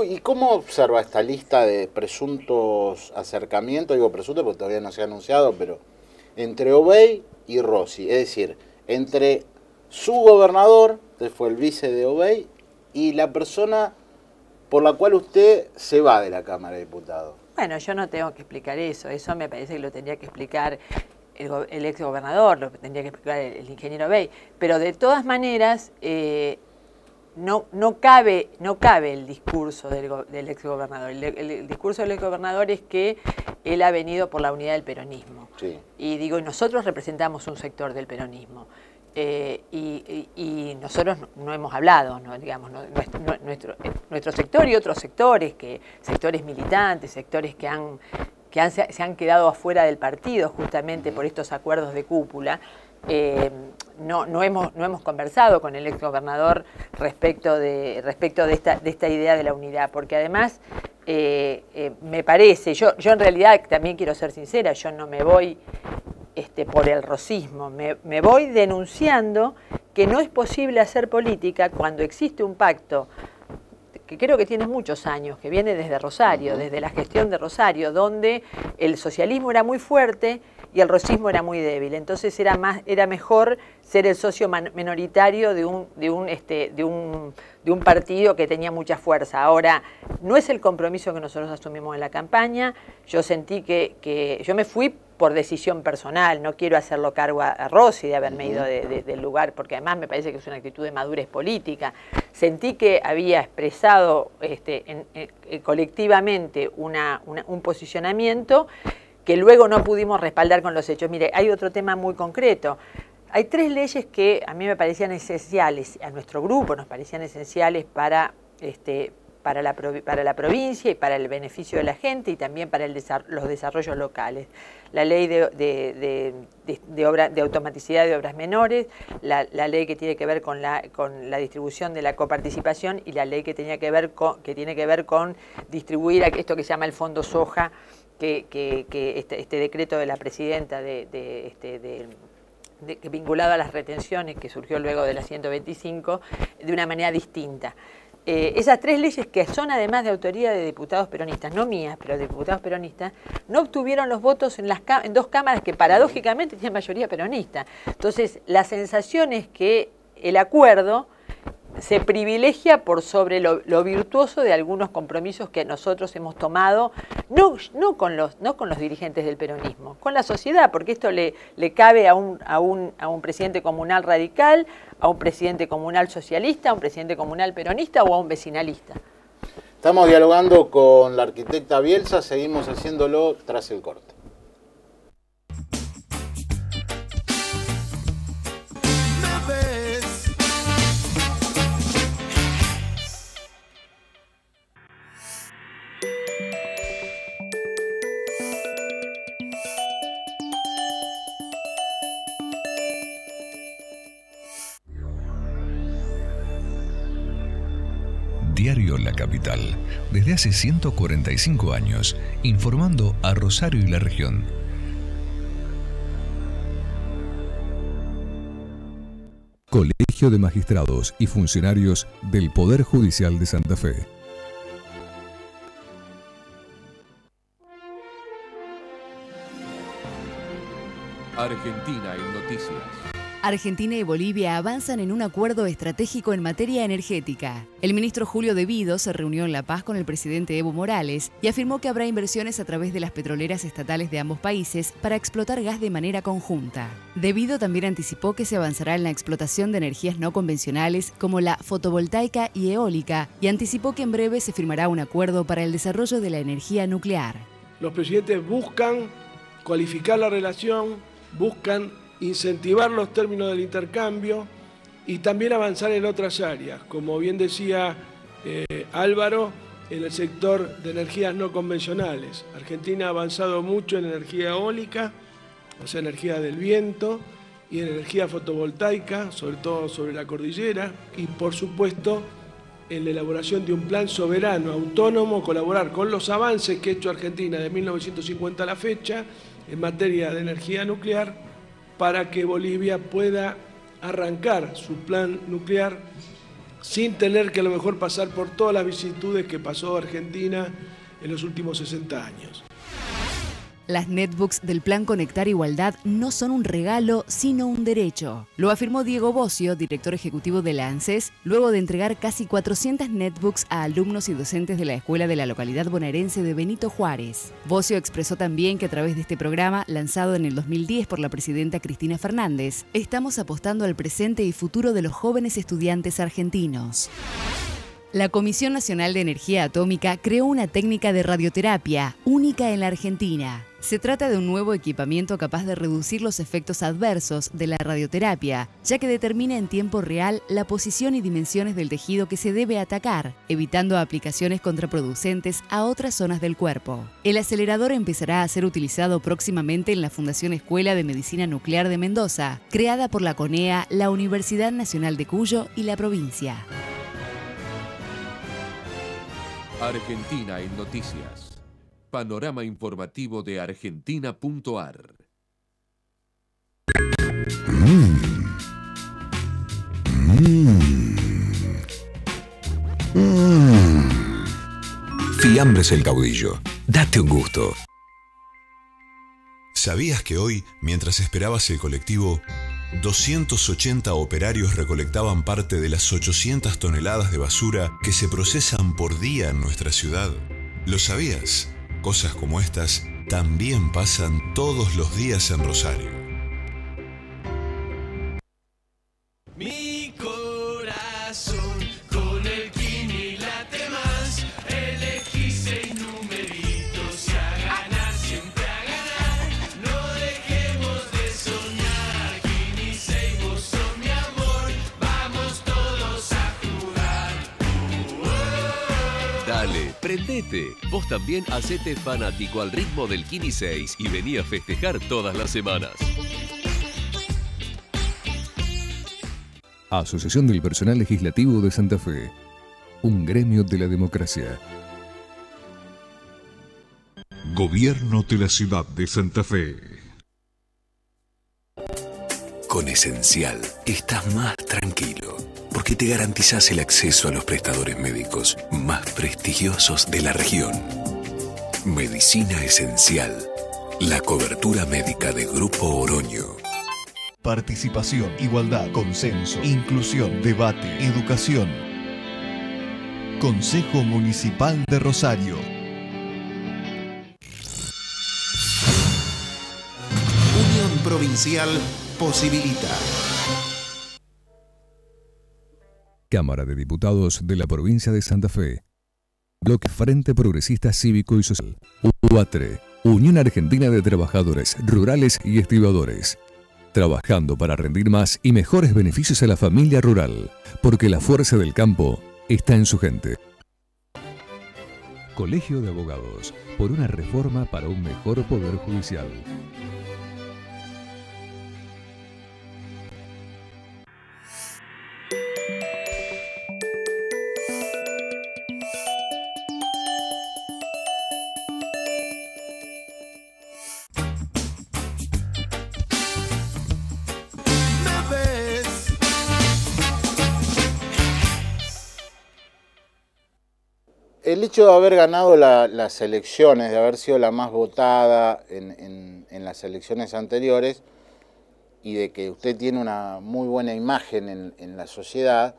¿Y cómo observa esta lista de presuntos acercamientos? Digo presuntos porque todavía no se ha anunciado, pero entre Obey y Rossi, es decir, entre su gobernador, que fue el vice de Obey, y la persona por la cual usted se va de la Cámara de Diputados. Bueno, yo no tengo que explicar eso me parece que lo tendría que explicar el ex gobernador, lo tendría que explicar el ingeniero Obey, pero de todas maneras no cabe el discurso del exgobernador. El discurso del exgobernador es que él ha venido por la unidad del peronismo. Sí. Y digo, nosotros representamos un sector del peronismo. Y nosotros no hemos hablado, ¿no? Digamos, nuestro sector y otros sectores, sectores militantes, sectores que se han quedado afuera del partido justamente por estos acuerdos de cúpula. No hemos conversado con el exgobernador respecto de esta idea de la unidad, porque además me parece, yo en realidad también quiero ser sincera, yo no me voy por el rosismo, me voy denunciando que no es posible hacer política cuando existe un pacto que creo que tiene muchos años, que viene desde Rosario, desde la gestión de Rosario, donde el socialismo era muy fuerte y el rosismo era muy débil. Entonces era mejor ser el socio minoritario de un partido que tenía mucha fuerza. Ahora, no es el compromiso que nosotros asumimos en la campaña. Yo sentí que yo me fui por decisión personal, no quiero hacerlo cargo a Rossi de haberme ido del lugar, porque además me parece que es una actitud de madurez política. Sentí que había expresado colectivamente un posicionamiento que luego no pudimos respaldar con los hechos. Mire, hay otro tema muy concreto. Hay 3 leyes que a mí me parecían esenciales, a nuestro grupo nos parecían esenciales para para la provincia y para el beneficio de la gente y también para los desarrollos locales. La ley de automaticidad de obras menores, la ley que tiene que ver con la distribución de la coparticipación y la ley que tiene que ver con distribuir esto que se llama el Fondo Soja, que este decreto de la presidenta vinculado a las retenciones que surgió luego de la 125 de una manera distinta. Esas tres leyes, que son además de autoría de diputados peronistas, no mías, pero de diputados peronistas, no obtuvieron los votos en dos cámaras que paradójicamente tienen mayoría peronista. Entonces, la sensación es que el acuerdo se privilegia por sobre lo virtuoso de algunos compromisos que nosotros hemos tomado, no con los dirigentes del peronismo, con la sociedad, porque esto le cabe a un presidente comunal radical, a un presidente comunal socialista, a un presidente comunal peronista o a un vecinalista. Estamos dialogando con la arquitecta Bielsa, seguimos haciéndolo tras el corte. Diario La Capital, desde hace 145 años, informando a Rosario y la región. Colegio de Magistrados y Funcionarios del Poder Judicial de Santa Fe. Argentina en Noticias. Argentina y Bolivia avanzan en un acuerdo estratégico en materia energética. El ministro Julio De Vito se reunió en La Paz con el presidente Evo Morales y afirmó que habrá inversiones a través de las petroleras estatales de ambos países para explotar gas de manera conjunta. De Vito también anticipó que se avanzará en la explotación de energías no convencionales como la fotovoltaica y eólica y anticipó que en breve se firmará un acuerdo para el desarrollo de la energía nuclear. Los presidentes buscan cualificar la relación, buscan incentivar los términos del intercambio y también avanzar en otras áreas, como bien decía Álvaro, en el sector de energías no convencionales. Argentina ha avanzado mucho en energía eólica, o sea, energía del viento, y en energía fotovoltaica, sobre todo sobre la cordillera, y por supuesto en la elaboración de un plan soberano, autónomo, colaborar con los avances que ha hecho Argentina de 1950 a la fecha en materia de energía nuclear, para que Bolivia pueda arrancar su plan nuclear sin tener que a lo mejor pasar por todas las vicisitudes que pasó Argentina en los últimos 60 años. Las netbooks del Plan Conectar Igualdad no son un regalo, sino un derecho. Lo afirmó Diego Bocio, director ejecutivo de la ANSES, luego de entregar casi 400 netbooks a alumnos y docentes de la escuela de la localidad bonaerense de Benito Juárez. Bocio expresó también que a través de este programa, lanzado en el 2010 por la presidenta Cristina Fernández, estamos apostando al presente y futuro de los jóvenes estudiantes argentinos. La Comisión Nacional de Energía Atómica creó una técnica de radioterapia única en la Argentina. Se trata de un nuevo equipamiento capaz de reducir los efectos adversos de la radioterapia, ya que determina en tiempo real la posición y dimensiones del tejido que se debe atacar, evitando aplicaciones contraproducentes a otras zonas del cuerpo. El acelerador empezará a ser utilizado próximamente en la Fundación Escuela de Medicina Nuclear de Mendoza, creada por la CONEA, la Universidad Nacional de Cuyo y la provincia. Argentina en Noticias. Panorama informativo de argentina.ar. Fiambres El Caudillo. Date un gusto. ¿Sabías que hoy, mientras esperabas el colectivo, 280 operarios recolectaban parte de las 800 toneladas de basura que se procesan por día en nuestra ciudad? ¿Lo sabías? Cosas como estas también pasan todos los días en Rosario. Mi corazón con el Kini late más. Elegí 6 numeritos y a ganar, siempre a ganar. No dejemos de soñar. Kini 6, vos sos mi amor. Vamos todos a jugar. Prendete. Vos también hacete fanático al ritmo del Kini 6 y vení a festejar todas las semanas. Asociación del Personal Legislativo de Santa Fe. Un gremio de la democracia. Gobierno de la Ciudad de Santa Fe. Con Esencial estás más tranquilo, porque te garantizás el acceso a los prestadores médicos más prestigiosos de la región. Medicina Esencial, la cobertura médica de Grupo Oroño. Participación, igualdad, consenso, inclusión, debate, educación. Consejo Municipal de Rosario. Unión Provincial posibilita. Cámara de Diputados de la Provincia de Santa Fe. Bloque Frente Progresista Cívico y Social. UATRE, Unión Argentina de Trabajadores Rurales y Estibadores. Trabajando para rendir más y mejores beneficios a la familia rural, porque la fuerza del campo está en su gente. Colegio de Abogados, por una reforma para un mejor poder judicial. El hecho de haber ganado las elecciones, de haber sido la más votada en las elecciones anteriores y de que usted tiene una muy buena imagen en la sociedad,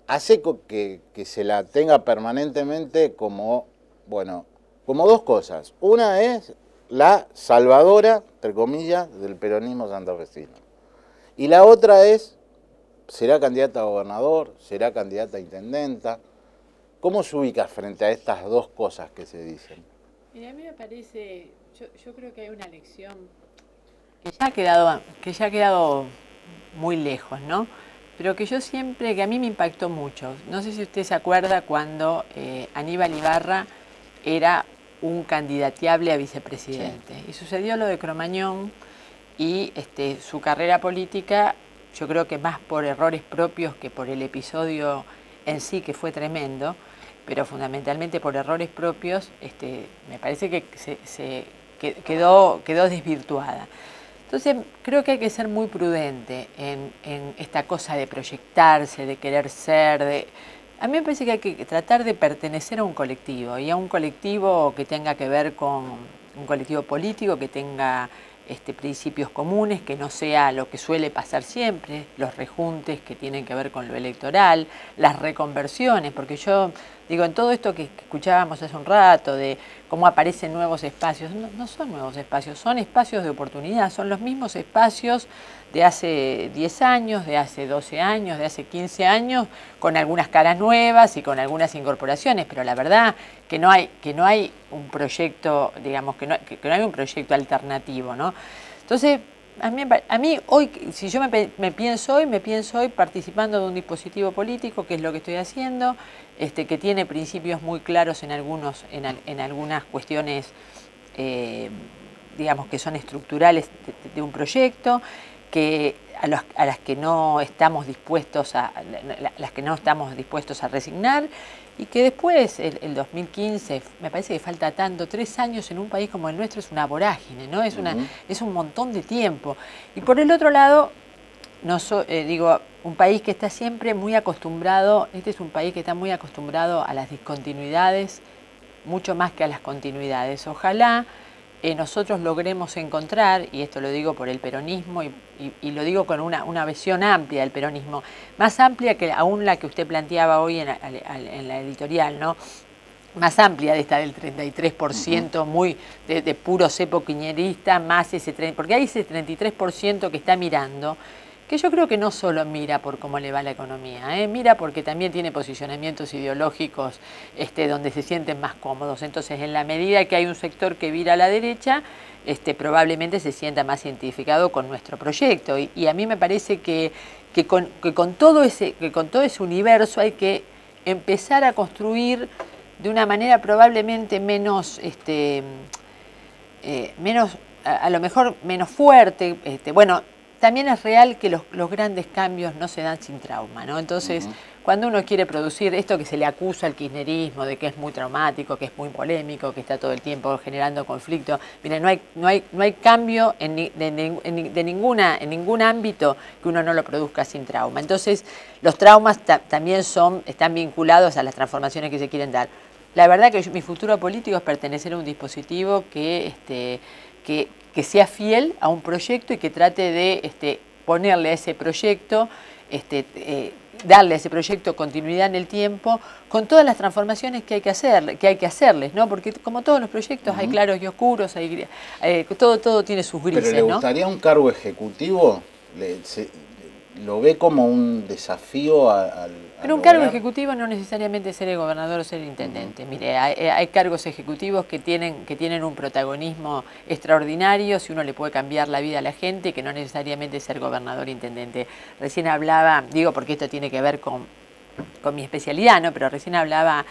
hace que se la tenga permanentemente como, bueno, como dos cosas. Una es la salvadora, entre comillas, del peronismo santafesino. Y la otra es, ¿será candidata a gobernador? ¿Será candidata a intendenta? ¿Cómo se ubica frente a estas dos cosas que se dicen? Mira, a mí me parece, yo creo que hay una lección que ya ha quedado muy lejos, ¿no? Pero que a mí me impactó mucho. No sé si usted se acuerda cuando Aníbal Ibarra era un candidateable a vicepresidente. Sí. Y sucedió lo de Cromañón y su carrera política, yo creo que más por errores propios que por el episodio en sí, que fue tremendo, pero fundamentalmente por errores propios, me parece que quedó desvirtuada. Entonces, creo que hay que ser muy prudente en esta cosa de proyectarse, de querer ser, A mí me parece que hay que tratar de pertenecer a un colectivo, y a un colectivo que tenga que ver con un colectivo político, que tenga principios comunes, que no sea lo que suele pasar siempre, los rejuntes que tienen que ver con lo electoral, las reconversiones, porque yo digo, en todo esto que escuchábamos hace un rato, de cómo aparecen nuevos espacios, no son nuevos espacios, son espacios de oportunidad, son los mismos espacios de hace 10 años, de hace 12 años, de hace 15 años, con algunas caras nuevas y con algunas incorporaciones, pero la verdad que no hay un proyecto, digamos, que no hay un proyecto alternativo, ¿no? Entonces, a mí hoy, si yo me pienso hoy participando de un dispositivo político, que es lo que estoy haciendo, que tiene principios muy claros en algunas cuestiones, digamos, que son estructurales de un proyecto, que a las que no estamos dispuestos a resignar, y que después, el 2015, me parece que falta tanto, 3 años en un país como el nuestro es una vorágine, ¿no? Es un montón de tiempo. Y por el otro lado, un país que está siempre muy acostumbrado, es un país que está muy acostumbrado a las discontinuidades, mucho más que a las continuidades. Ojalá nosotros logremos encontrar, y esto lo digo por el peronismo y lo digo con una visión amplia del peronismo, más amplia que aún la que usted planteaba hoy en la editorial, ¿no? Más amplia de esta del 33%, muy de puro cepo quiñerista, más ese 30%, porque hay ese 33% que está mirando, que yo creo que no solo mira por cómo le va la economía, mira porque también tiene posicionamientos ideológicos donde se sienten más cómodos. Entonces, en la medida que hay un sector que vira a la derecha, probablemente se sienta más identificado con nuestro proyecto. Y a mí me parece que con todo ese universo hay que empezar a construir de una manera probablemente menos, a lo mejor menos fuerte. Bueno, también es real que los grandes cambios no se dan sin trauma, ¿no? Entonces, cuando uno quiere producir esto que se le acusa al kirchnerismo de que es muy traumático, que es muy polémico, que está todo el tiempo generando conflicto, miren, no hay cambio en ningún ámbito que uno no lo produzca sin trauma. Entonces, los traumas también están vinculados a las transformaciones que se quieren dar. La verdad que mi futuro político es pertenecer a un dispositivo que sea fiel a un proyecto y que trate de ponerle a ese proyecto, darle a ese proyecto continuidad en el tiempo, con todas las transformaciones que hay que hacerles, ¿no? Porque como todos los proyectos hay claros y oscuros, todo tiene sus grises, ¿Pero le gustaría un cargo ejecutivo? ¿Lo ve como un desafío Pero un cargo ejecutivo no necesariamente ser el gobernador o ser el intendente. Mire, hay cargos ejecutivos que tienen un protagonismo extraordinario, si uno le puede cambiar la vida a la gente, que no necesariamente ser gobernador o intendente. Recién hablaba, digo porque esto tiene que ver con mi especialidad, ¿no? Pero recién hablaba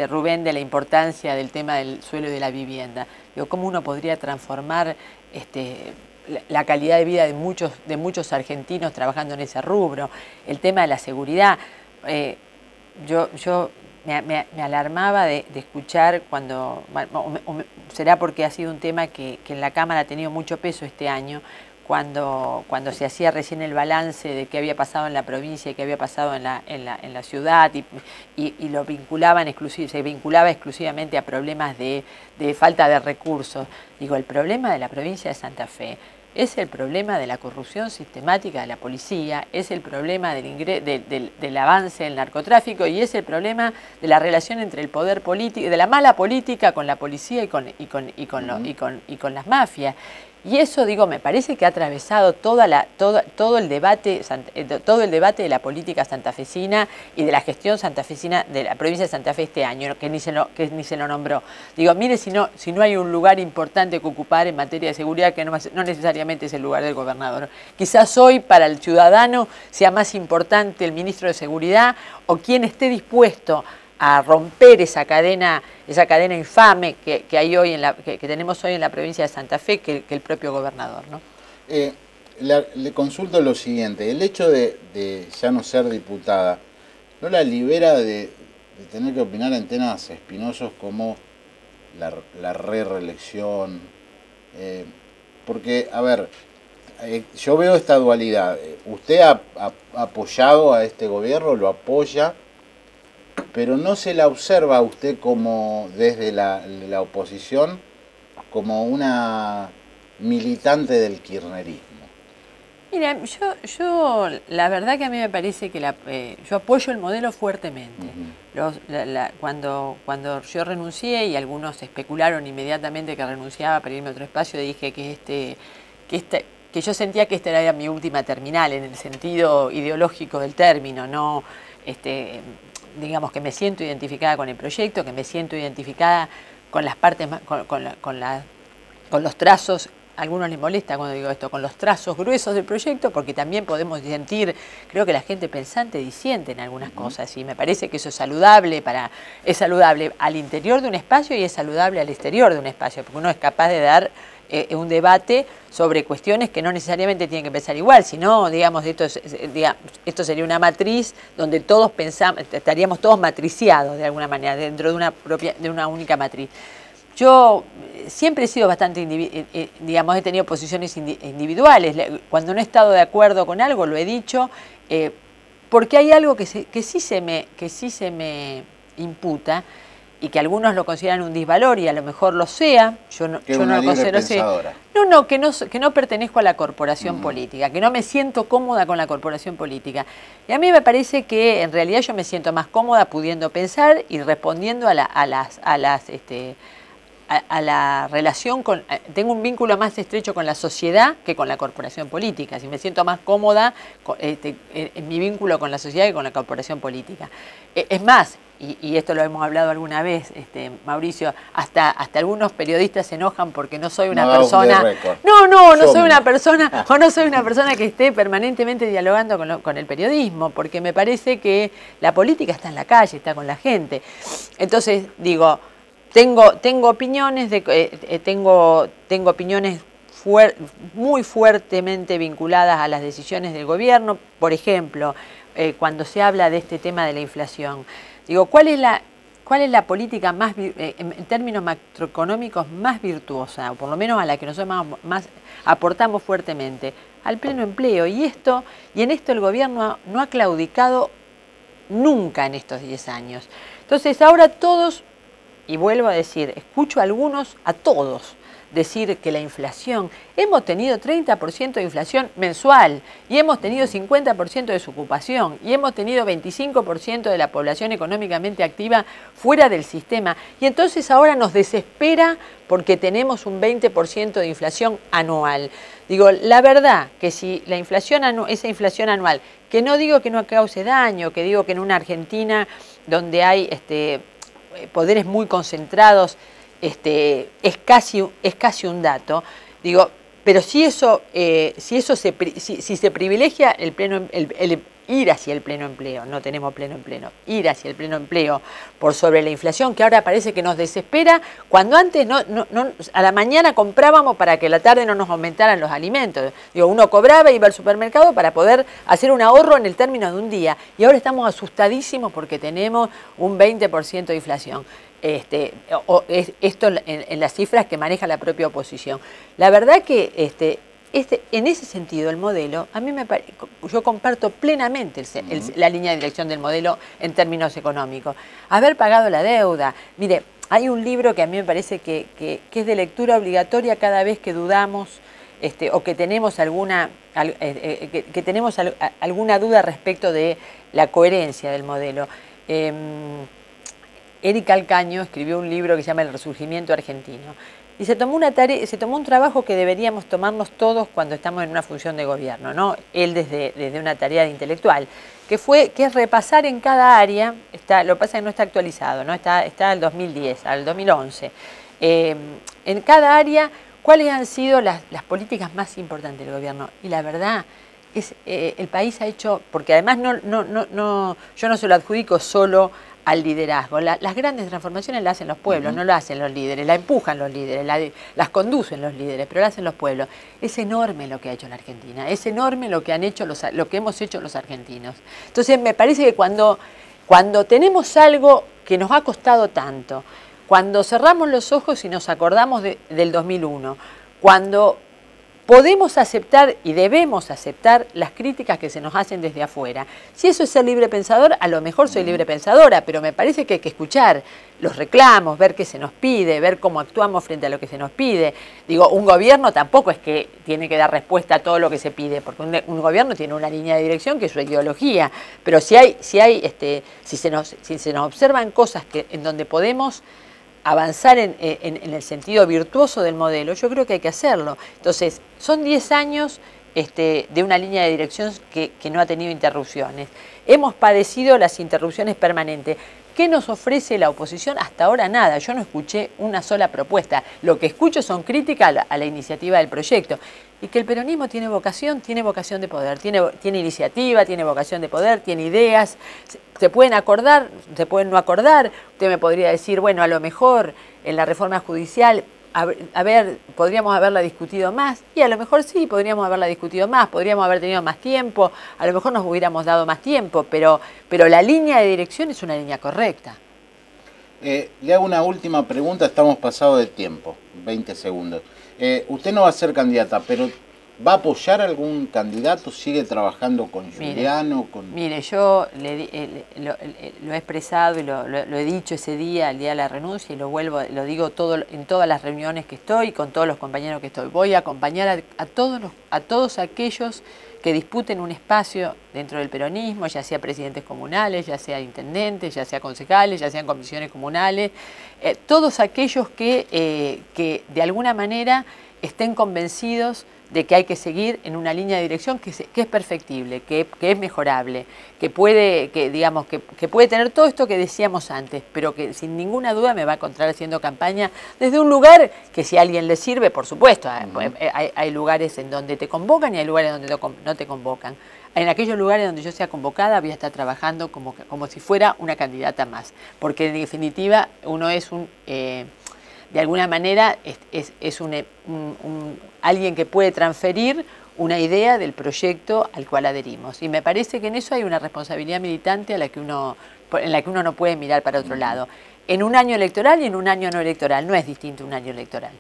Rubén de la importancia del tema del suelo y de la vivienda. Digo, ¿cómo uno podría transformar la calidad de vida de muchos argentinos trabajando en ese rubro? El tema de la seguridad. Yo me alarmaba de escuchar cuando, será porque ha sido un tema que en la Cámara ha tenido mucho peso este año, cuando se hacía recién el balance de qué había pasado en la provincia y qué había pasado en la ciudad y lo se vinculaba exclusivamente a problemas de falta de recursos. Digo, el problema de la provincia de Santa Fe es el problema de la corrupción sistemática de la policía, es el problema del avance del narcotráfico y es el problema de la relación entre el poder político, de la mala política con la policía y con las mafias. Y eso, digo, me parece que ha atravesado todo el debate de la política santafesina y de la gestión santafesina de la provincia de Santa Fe este año, que ni se lo nombró. Digo, mire si no hay un lugar importante que ocupar en materia de seguridad, que no necesariamente es el lugar del gobernador. Quizás hoy para el ciudadano sea más importante el ministro de Seguridad o quien esté dispuesto a romper esa cadena infame que tenemos hoy en la provincia de Santa Fe que el propio gobernador, ¿no? Le consulto lo siguiente, el hecho de ya no ser diputada, ¿no la libera de tener que opinar en temas espinosos como la reelección? Porque, a ver, yo veo esta dualidad. Usted ha apoyado a este gobierno, lo apoya, pero no se la observa a usted como desde la oposición como una militante del kirchnerismo. Mira, yo la verdad que a mí me parece que yo apoyo el modelo fuertemente. Cuando yo renuncié y algunos especularon inmediatamente que renunciaba para irme a otro espacio, dije que yo sentía que esta era mi última terminal en el sentido ideológico del término, no digamos que me siento identificada con el proyecto, que me siento identificada con las partes, con los trazos. A algunos les molesta cuando digo esto, con los trazos gruesos del proyecto, porque también podemos sentir, creo que la gente pensante disiente en algunas cosas, y me parece que eso es saludable al interior de un espacio y es saludable al exterior de un espacio, porque uno es capaz de dar un debate sobre cuestiones que no necesariamente tienen que pensar igual, sino, digamos, esto sería una matriz donde todos estaríamos todos matriciados de alguna manera, dentro de una única matriz. Yo siempre he sido bastante, digamos, he tenido posiciones individuales. Cuando no he estado de acuerdo con algo, lo he dicho, porque hay algo que sí se me imputa y que algunos lo consideran un disvalor y a lo mejor lo sea. Yo no lo considero así. Que no pertenezco a la corporación política, que no me siento cómoda con la corporación política. Y a mí me parece que en realidad yo me siento más cómoda pudiendo pensar y respondiendo a a la relación con... Tengo un vínculo más estrecho con la sociedad que con la corporación política. Si me siento más cómoda en mi vínculo con la sociedad que con la corporación política. Es más, y esto lo hemos hablado alguna vez, Mauricio, hasta algunos periodistas se enojan porque no soy una persona... No soy una persona, o no soy una persona que esté permanentemente dialogando con el periodismo, porque me parece que la política está en la calle, está con la gente. Entonces, digo, tengo opiniones, tengo opiniones muy fuertemente vinculadas a las decisiones del gobierno. Por ejemplo, cuando se habla de este tema de la inflación, digo, ¿cuál es la política más, en términos macroeconómicos, más virtuosa, o por lo menos a la que nosotros más aportamos fuertemente? Al pleno empleo. Y en esto el gobierno no ha claudicado nunca en estos 10 años. Entonces ahora todos, y vuelvo a decir, escucho a algunos, a todos, decir que la inflación, hemos tenido 30% de inflación mensual y hemos tenido 50% de desocupación y hemos tenido 25% de la población económicamente activa fuera del sistema, y entonces ahora nos desespera porque tenemos un 20% de inflación anual. Digo, la verdad que si la inflación esa inflación anual, que no digo que no cause daño, que digo que en una Argentina donde hay poderes muy concentrados, es casi un dato, digo, pero si se privilegia el ir hacia el pleno empleo, no tenemos pleno empleo, ir hacia el pleno empleo por sobre la inflación, que ahora parece que nos desespera, cuando antes a la mañana comprábamos para que a la tarde no nos aumentaran los alimentos. Digo, uno cobraba y iba al supermercado para poder hacer un ahorro en el término de un día, y ahora estamos asustadísimos porque tenemos un 20% de inflación. Esto en las cifras que maneja la propia oposición. La verdad que en ese sentido el modelo, a mí yo comparto plenamente la línea de dirección del modelo en términos económicos. Haber pagado la deuda. Mire, hay un libro que a mí me parece que es de lectura obligatoria cada vez que dudamos o que tenemos alguna duda respecto de la coherencia del modelo. Eric Calcaño escribió un libro que se llama El Resurgimiento Argentino. Y se tomó un trabajo que deberíamos tomarnos todos cuando estamos en una función de gobierno, ¿no? Él desde una tarea de intelectual, que es repasar en cada área, lo que pasa es que no está actualizado, ¿no? Está al 2010, al 2011. En cada área, ¿cuáles han sido las políticas más importantes del gobierno? Y la verdad es el país ha hecho, porque además yo no se lo adjudico solo al liderazgo. Las grandes transformaciones las hacen los pueblos, no lo hacen los líderes, la empujan los líderes, las conducen los líderes, pero las hacen los pueblos. Es enorme lo que ha hecho la Argentina, es enorme lo que hemos hecho los argentinos. Entonces me parece que cuando tenemos algo que nos ha costado tanto, cuando cerramos los ojos y nos acordamos del 2001, cuando podemos aceptar y debemos aceptar las críticas que se nos hacen desde afuera. Si eso es ser libre pensador, a lo mejor soy libre pensadora, pero me parece que hay que escuchar los reclamos, ver qué se nos pide, ver cómo actuamos frente a lo que se nos pide. Digo, un gobierno tampoco es que tiene que dar respuesta a todo lo que se pide, porque un gobierno tiene una línea de dirección que es su ideología, pero si se nos observan cosas en donde podemos avanzar en el sentido virtuoso del modelo, yo creo que hay que hacerlo. Entonces, son 10 años de una línea de dirección que no ha tenido interrupciones. Hemos padecido las interrupciones permanentes. ¿Qué nos ofrece la oposición? Hasta ahora nada, yo no escuché una sola propuesta. Lo que escucho son críticas a la iniciativa del proyecto. Y que el peronismo tiene vocación de poder, tiene iniciativa, tiene vocación de poder, tiene ideas, se pueden acordar, se pueden no acordar. Usted me podría decir, bueno, a lo mejor en la reforma judicial, podríamos haberla discutido más, y a lo mejor sí, podríamos haberla discutido más, podríamos haber tenido más tiempo, a lo mejor nos hubiéramos dado más tiempo, pero la línea de dirección es una línea correcta. Le hago una última pregunta, estamos pasados de tiempo, 20 segundos. Usted no va a ser candidata, pero ¿Va a apoyar a algún candidato? ¿Sigue trabajando con Giuliano? Mire, yo lo he expresado y lo he dicho ese día, el día de la renuncia, y lo digo en todas las reuniones que estoy, con todos los compañeros que estoy. Voy a acompañar a todos aquellos que disputen un espacio dentro del peronismo, ya sea presidentes comunales, ya sea intendentes, ya sea concejales, ya sean comisiones comunales, todos aquellos que de alguna manera estén convencidos de que hay que seguir en una línea de dirección que es perfectible, que es mejorable, que puede tener todo esto que decíamos antes, pero que sin ninguna duda me va a encontrar haciendo campaña desde un lugar que si a alguien le sirve, por supuesto, hay lugares en donde te convocan y hay lugares donde no te convocan. En aquellos lugares donde yo sea convocada voy a estar trabajando como si fuera una candidata más, porque en definitiva uno es de alguna manera es alguien que puede transferir una idea del proyecto al cual adherimos. Y me parece que en eso hay una responsabilidad militante en la que uno no puede mirar para otro lado. En un año electoral y en un año no electoral. No es distinto un año electoral.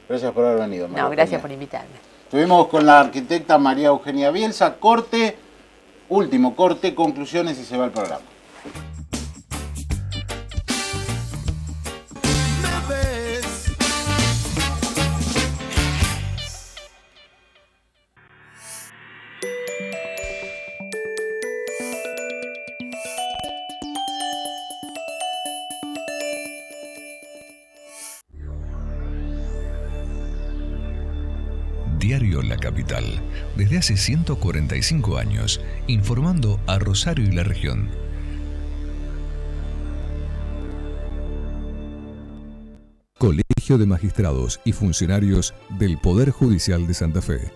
Gracias por haber venido, María Eugenia. Gracias por invitarme. Estuvimos con la arquitecta María Eugenia Bielsa. Último corte, conclusiones y se va el programa. Diario La Capital, desde hace 145 años, informando a Rosario y la región. Colegio de Magistrados y Funcionarios del Poder Judicial de Santa Fe.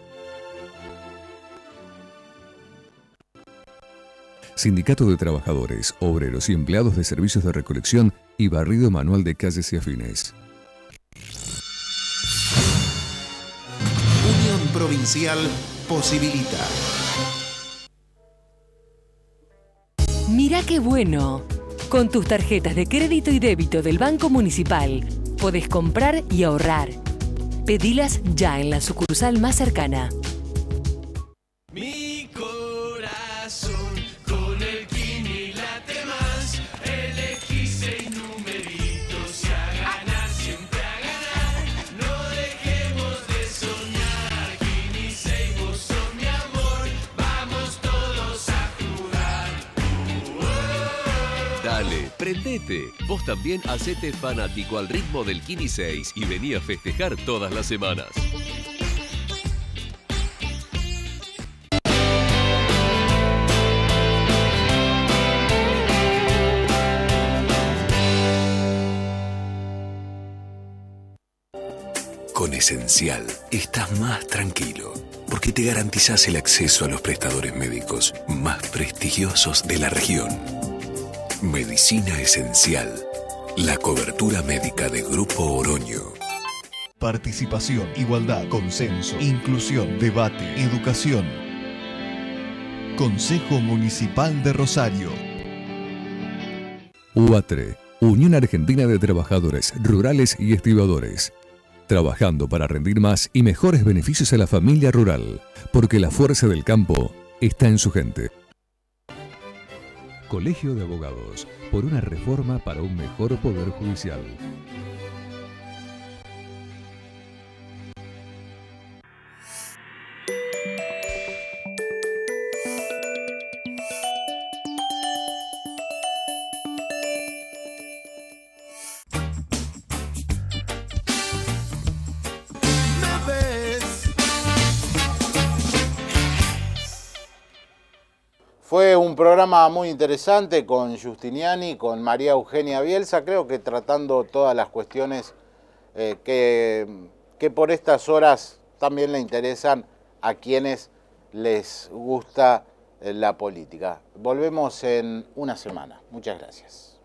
Sindicato de Trabajadores, Obreros y Empleados de Servicios de Recolección y Barrido Manual de Calles y Afines. Provincial posibilita. Mirá qué bueno. Con tus tarjetas de crédito y débito del Banco Municipal podés comprar y ahorrar. Pedilas ya en la sucursal más cercana. Mi corazón con el Kini late más. Elegí 6 numeritos y a ganar, siempre a ganar. No dejemos de soñar. Kini 6, vos sos mi amor. Vamos todos a jugar. Dale, prendete. Vos también hacete fanático al ritmo del Kini 6 y vení a festejar todas las semanas. Con Esencial estás más tranquilo, porque te garantizás el acceso a los prestadores médicos más prestigiosos de la región. Medicina Esencial, la cobertura médica de Grupo Oroño. Participación, igualdad, consenso, inclusión, debate, educación. Consejo Municipal de Rosario. UATRE, Unión Argentina de Trabajadores Rurales y Estibadores. Trabajando para rendir más y mejores beneficios a la familia rural, porque la fuerza del campo está en su gente. Colegio de Abogados, por una reforma para un mejor poder judicial. Fue un programa muy interesante con Giustiniani, con María Eugenia Bielsa, creo que tratando todas las cuestiones que por estas horas también le interesan a quienes les gusta la política. Volvemos en una semana. Muchas gracias.